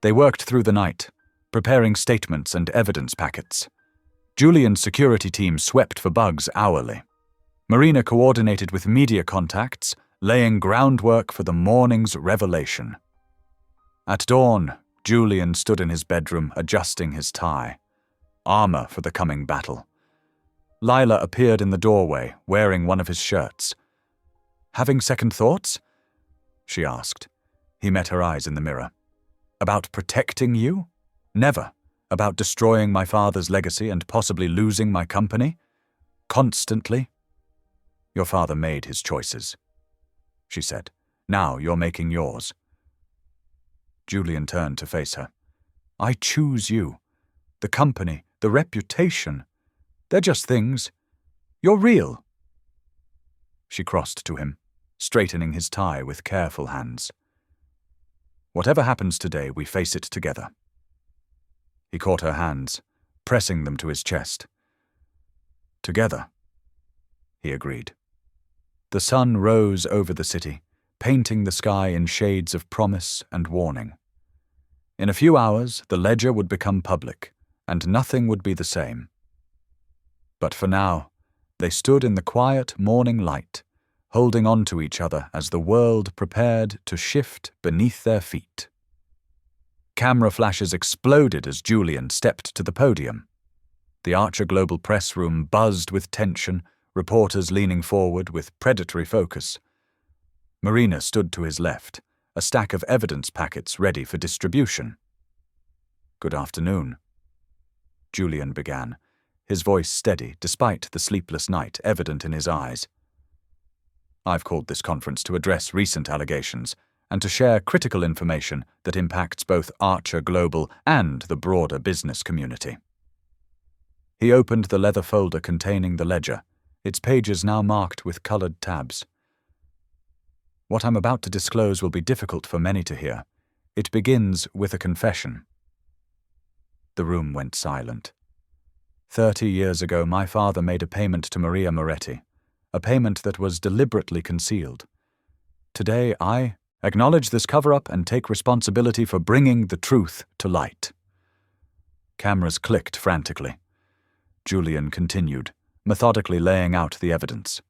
They worked through the night, preparing statements and evidence packets. Julian's security team swept for bugs hourly. Marina coordinated with media contacts, laying groundwork for the morning's revelation. At dawn, Julian stood in his bedroom, adjusting his tie. Armor for the coming battle. Lila appeared in the doorway, wearing one of his shirts. "Having second thoughts?" she asked. He met her eyes in the mirror. "About protecting you? Never. About destroying my father's legacy and possibly losing my company? Constantly? Your father made his choices," she said. "Now you're making yours." Julian turned to face her. "I choose you. The company, the reputation. They're just things. You're real." She crossed to him, straightening his tie with careful hands. "Whatever happens today, we face it together." He caught her hands, pressing them to his chest. "Together," he agreed. The sun rose over the city, painting the sky in shades of promise and warning. In a few hours, the ledger would become public, and nothing would be the same. But for now, they stood in the quiet morning light, holding on to each other as the world prepared to shift beneath their feet. Camera flashes exploded as Julian stepped to the podium. The Archer Global press room buzzed with tension, reporters leaning forward with predatory focus. Marina stood to his left, a stack of evidence packets ready for distribution. "Good afternoon," Julian began, his voice steady despite the sleepless night evident in his eyes. "I've called this conference to address recent allegations and to share critical information that impacts both Archer Global and the broader business community." He opened the leather folder containing the ledger, its pages now marked with colored tabs. "What I'm about to disclose will be difficult for many to hear. It begins with a confession." The room went silent. 30 years ago, my father made a payment to Maria Moretti, a payment that was deliberately concealed. Today, I acknowledge this cover-up and take responsibility for bringing the truth to light. Cameras clicked frantically. Julian continued, methodically laying out the evidence.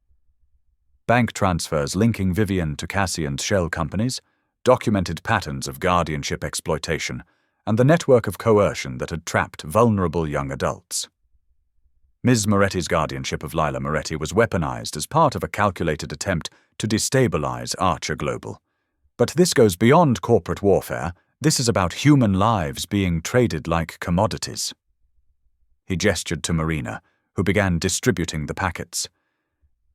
Bank transfers linking Vivian to Cassian's shell companies, documented patterns of guardianship exploitation, and the network of coercion that had trapped vulnerable young adults. Ms. Moretti's guardianship of Lila Moretti was weaponized as part of a calculated attempt to destabilize Archer Global. But this goes beyond corporate warfare. This is about human lives being traded like commodities. He gestured to Marina, who began distributing the packets.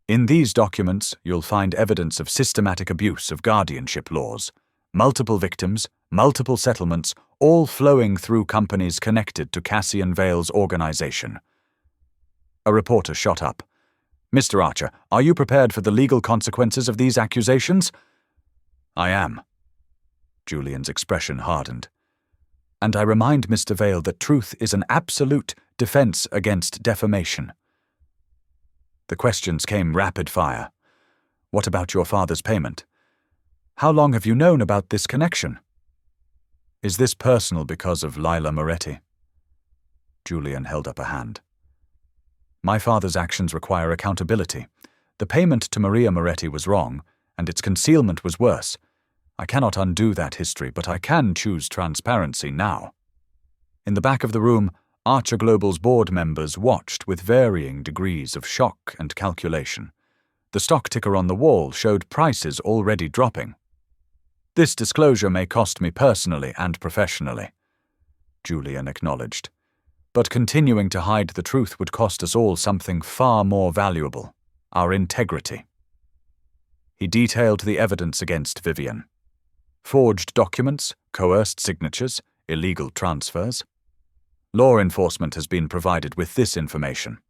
"In these documents, you'll find evidence of systematic abuse of guardianship laws. Multiple victims, multiple settlements, all flowing through companies connected to Cassian Vale's organization." A reporter shot up. "Mr. Archer, are you prepared for the legal consequences of these accusations?" "I am." Julian's expression hardened. "And I remind Mr. Vale that truth is an absolute defense against defamation." The questions came rapid fire. "What about your father's payment? How long have you known about this connection? Is this personal because of Lila Moretti?" Julian held up a hand. "My father's actions require accountability. The payment to Maria Moretti was wrong, and its concealment was worse. I cannot undo that history, but I can choose transparency now." In the back of the room, Archer Global's board members watched with varying degrees of shock and calculation. The stock ticker on the wall showed prices already dropping. "This disclosure may cost me personally and professionally," Julian acknowledged. "But continuing to hide the truth would cost us all something far more valuable: our integrity." He detailed the evidence against Vivian. Forged documents, coerced signatures, illegal transfers. "Law enforcement has been provided with this information.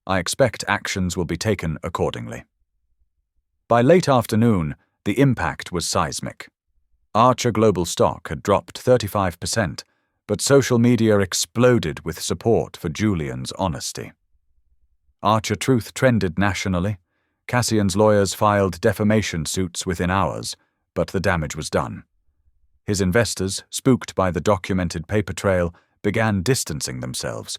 I expect actions will be taken accordingly." By late afternoon, the impact was seismic. Archer Global stock had dropped 35%, but social media exploded with support for Julian's honesty. Archer Truth trended nationally. Cassian's lawyers filed defamation suits within hours, but the damage was done. His investors, spooked by the documented paper trail, began distancing themselves.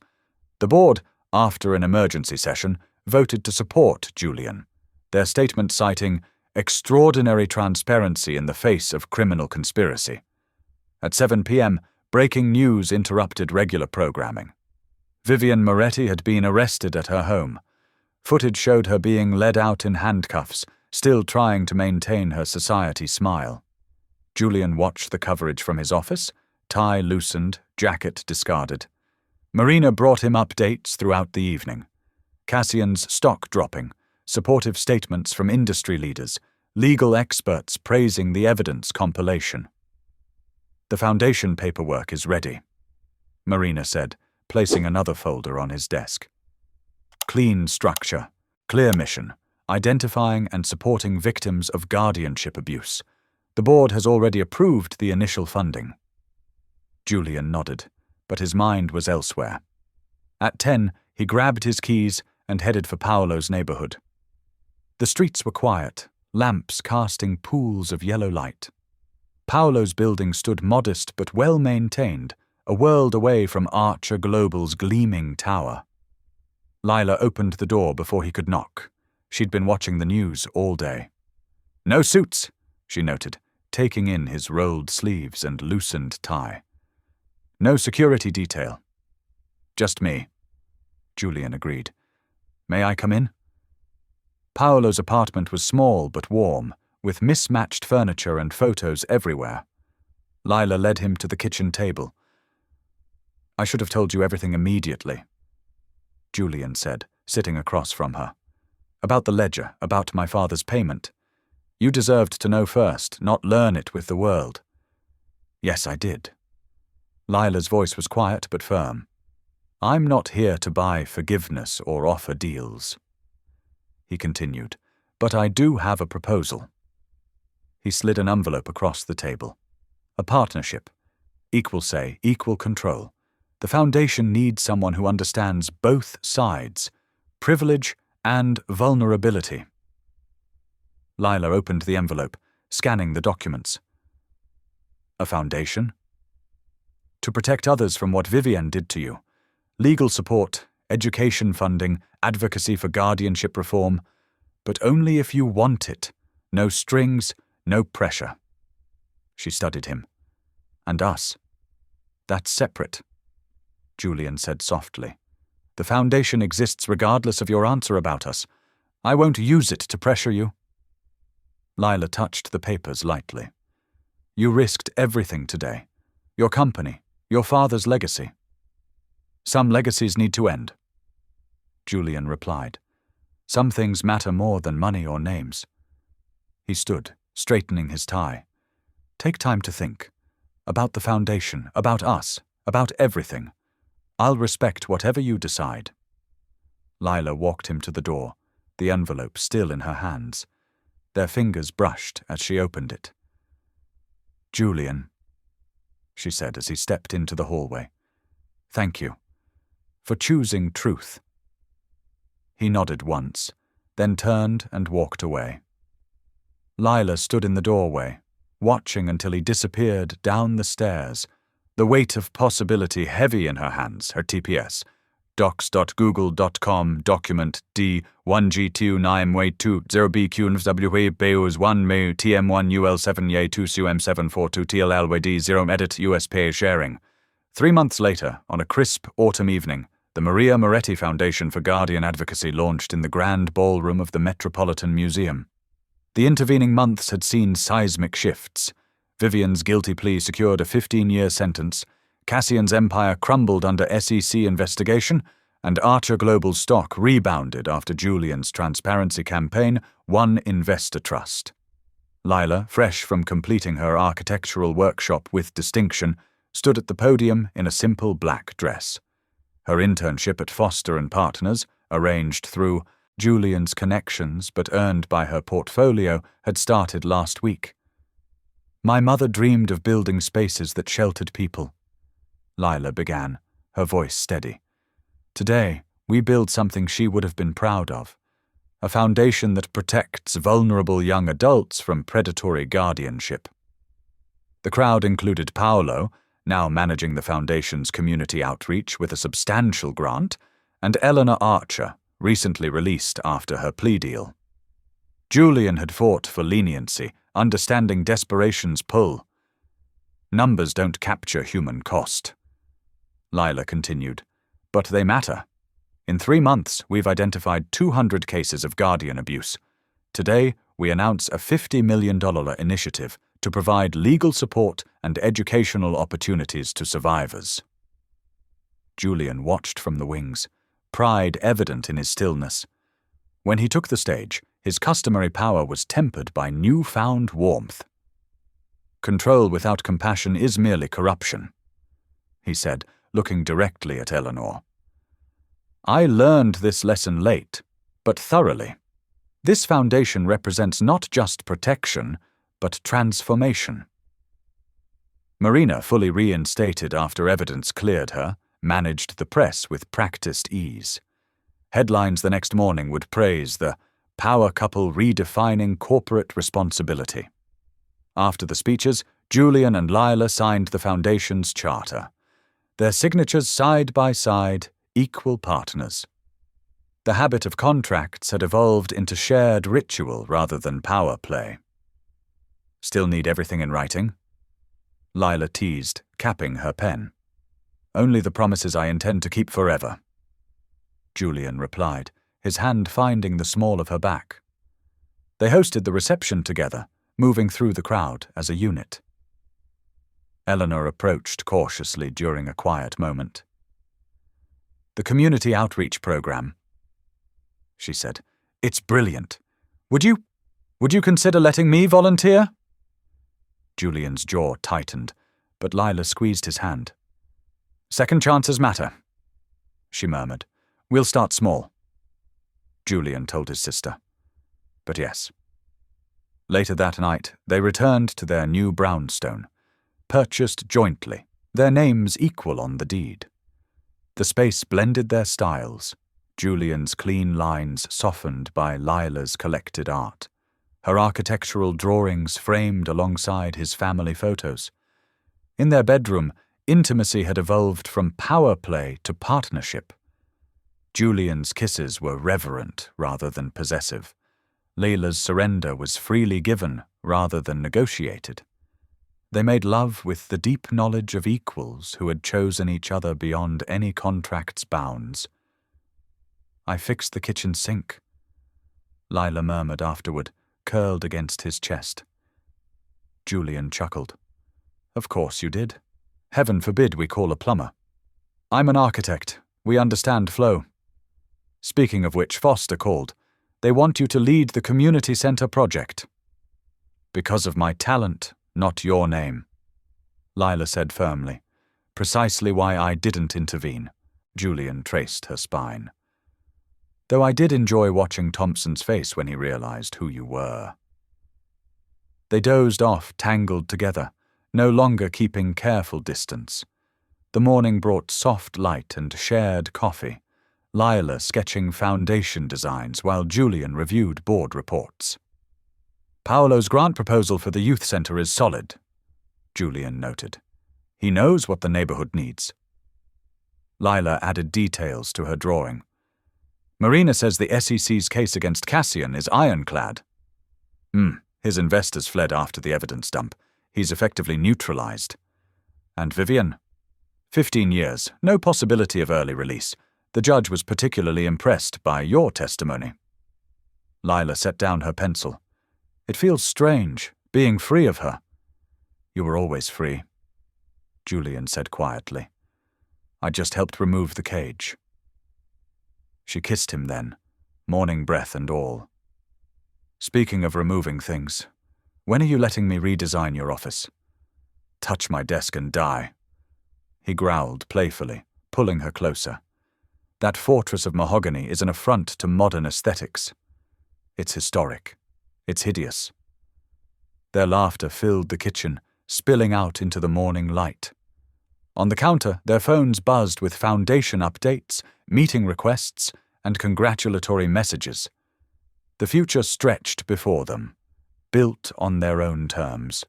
The board, after an emergency session, voted to support Julian, their statement citing extraordinary transparency in the face of criminal conspiracy. At 7 p.m., Breaking news interrupted regular programming. Vivian Moretti had been arrested at her home. Footage showed her being led out in handcuffs, still trying to maintain her society smile. Julian watched the coverage from his office, tie loosened, jacket discarded. Marina brought him updates throughout the evening. Cassian's stock dropping, supportive statements from industry leaders, legal experts praising the evidence compilation. "The foundation paperwork is ready," Marina said, placing another folder on his desk. "Clean structure, clear mission, identifying and supporting victims of guardianship abuse. The board has already approved the initial funding." Julian nodded, but his mind was elsewhere. At 10, he grabbed his keys and headed for Paolo's neighborhood. The streets were quiet, lamps casting pools of yellow light. Paolo's building stood modest but well-maintained, a world away from Archer Global's gleaming tower. Lila opened the door before he could knock. She'd been watching the news all day. "No suits," she noted, taking in his rolled sleeves and loosened tie. "No security detail." "Just me," Julian agreed. "May I come in?" Paolo's apartment was small but warm, with mismatched furniture and photos everywhere. Lila led him to the kitchen table. "I should have told you everything immediately," Julian said, sitting across from her. "About the ledger, about my father's payment. You deserved to know first, not learn it with the world." "Yes, I did." Lila's voice was quiet but firm. "I'm not here to buy forgiveness or offer deals," he continued, "but I do have a proposal." He slid an envelope across the table. "A partnership. Equal say, equal control. The foundation needs someone who understands both sides, privilege and vulnerability." Lila opened the envelope, scanning the documents. "A foundation?" "To protect others from what Vivian did to you. Legal support, education funding, advocacy for guardianship reform, but only if you want it. No strings, no pressure." She studied him. "And us? That's separate," Julian said softly. "The foundation exists regardless of your answer about us. I won't use it to pressure you." Lila touched the papers lightly. "You risked everything today. Your company, your father's legacy." "Some legacies need to end," Julian replied. "Some things matter more than money or names." He stood, straightening his tie. "Take time to think. About the foundation, about us, about everything. I'll respect whatever you decide." Lila walked him to the door, the envelope still in her hands. Their fingers brushed as she opened it. "Julian," she said as he stepped into the hallway. "Thank you. For choosing truth." He nodded once, then turned and walked away. Lila stood in the doorway, watching until he disappeared down the stairs, the weight of possibility heavy in her hands, her TPS. docs.google.com document D1G29W20BQ1 TM1UL7A2CM742TLLWD0 edit USPA sharing. 3 months later, on a crisp autumn evening, the Maria Moretti Foundation for Guardian Advocacy launched in the grand ballroom of the Metropolitan Museum. The intervening months had seen seismic shifts. Vivian's guilty plea secured a 15-year sentence, Cassian's empire crumbled under SEC investigation, and Archer Global stock rebounded after Julian's transparency campaign won investor trust. Lila, fresh from completing her architectural workshop with distinction, stood at the podium in a simple black dress. Her internship at Foster & Partners, arranged through Julian's connections but earned by her portfolio, had started last week. "My mother dreamed of building spaces that sheltered people," Lila began, her voice steady. "Today, we build something she would have been proud of. A foundation that protects vulnerable young adults from predatory guardianship." The crowd included Paolo, now managing the foundation's community outreach with a substantial grant, and Eleanor Archer, recently released after her plea deal. Julian had fought for leniency, understanding desperation's pull. Numbers don't capture human cost. Lila continued, but they matter. In 3 months, we've identified 200 cases of guardian abuse. Today, we announce a $50 million initiative to provide legal support and educational opportunities to survivors. Julian watched from the wings, pride evident in his stillness. When he took the stage, his customary power was tempered by newfound warmth. Control without compassion is merely corruption, he said, looking directly at Eleanor. I learned this lesson late, but thoroughly. This foundation represents not just protection, but transformation. Marina, fully reinstated after evidence cleared her, managed the press with practiced ease. Headlines the next morning would praise the power couple redefining corporate responsibility. After the speeches, Julian and Lila signed the Foundation's charter. Their signatures side by side, equal partners. The habit of contracts had evolved into shared ritual rather than power play. Still need everything in writing? Lila teased, capping her pen. Only the promises I intend to keep forever. Julian replied, his hand finding the small of her back. They hosted the reception together, moving through the crowd as a unit. Eleanor approached cautiously during a quiet moment. The community outreach program, she said. It's brilliant. Would you consider letting me volunteer? Julian's jaw tightened, but Lila squeezed his hand. Second chances matter, she murmured. We'll start small. Julian told his sister. But yes. Later that night, they returned to their new brownstone, purchased jointly, their names equal on the deed. The space blended their styles, Julian's clean lines softened by Lila's collected art, her architectural drawings framed alongside his family photos. In their bedroom, intimacy had evolved from power play to partnership. Julian's kisses were reverent rather than possessive. Layla's surrender was freely given rather than negotiated. They made love with the deep knowledge of equals who had chosen each other beyond any contract's bounds. I fixed the kitchen sink, Lila murmured afterward, curled against his chest. Julian chuckled. Of course you did. Heaven forbid we call a plumber. I'm an architect. We understand flow. Speaking of which, Foster called. They want you to lead the community center project. Because of my talent, not your name, Lila said firmly. Precisely why I didn't intervene. Julian traced her spine. Though I did enjoy watching Thompson's face when he realized who you were. They dozed off, tangled together, no longer keeping careful distance. The morning brought soft light and shared coffee, Lila sketching foundation designs while Julian reviewed board reports. Paolo's grant proposal for the youth center is solid, Julian noted. He knows what the neighborhood needs. Lila added details to her drawing. Marina says the SEC's case against Cassian is ironclad. His investors fled after the evidence dump. He's effectively neutralized. And Vivian? 15 years, no possibility of early release. The judge was particularly impressed by your testimony. Lila set down her pencil. It feels strange, being free of her. You were always free, Julian said quietly. I just helped remove the cage. She kissed him then, morning breath and all. Speaking of removing things, when are you letting me redesign your office? Touch my desk and die. He growled playfully, pulling her closer. That fortress of mahogany is an affront to modern aesthetics. It's historic. It's hideous. Their laughter filled the kitchen, spilling out into the morning light. On the counter, their phones buzzed with foundation updates, meeting requests, and congratulatory messages. The future stretched before them, built on their own terms.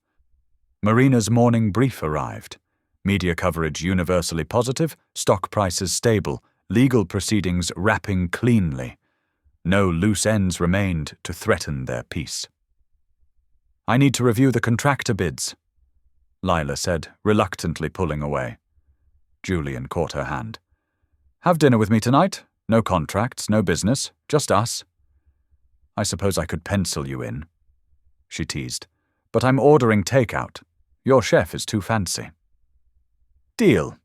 Marina's morning brief arrived. Media coverage universally positive, stock prices stable, legal proceedings wrapping cleanly. No loose ends remained to threaten their peace. I need to review the contractor bids, Lila said, reluctantly pulling away. Julian caught her hand. Have dinner with me tonight? No contracts, no business, just us. I suppose I could pencil you in, she teased, but I'm ordering takeout. Your chef is too fancy. Deal.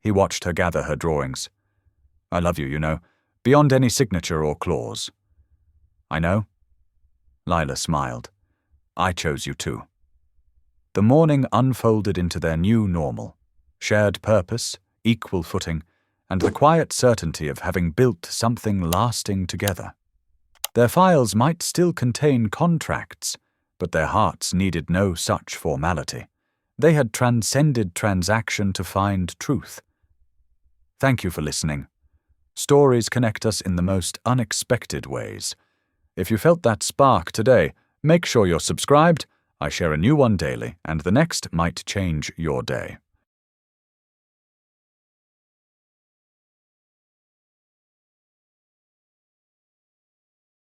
He watched her gather her drawings. I love you, you know, beyond any signature or clause. I know. Lila smiled. I chose you too. The morning unfolded into their new normal, shared purpose, equal footing, and the quiet certainty of having built something lasting together. Their files might still contain contracts, but their hearts needed no such formality. They had transcended transaction to find truth. Thank you for listening. Stories connect us in the most unexpected ways. If you felt that spark today, make sure you're subscribed. I share a new one daily, and the next might change your day.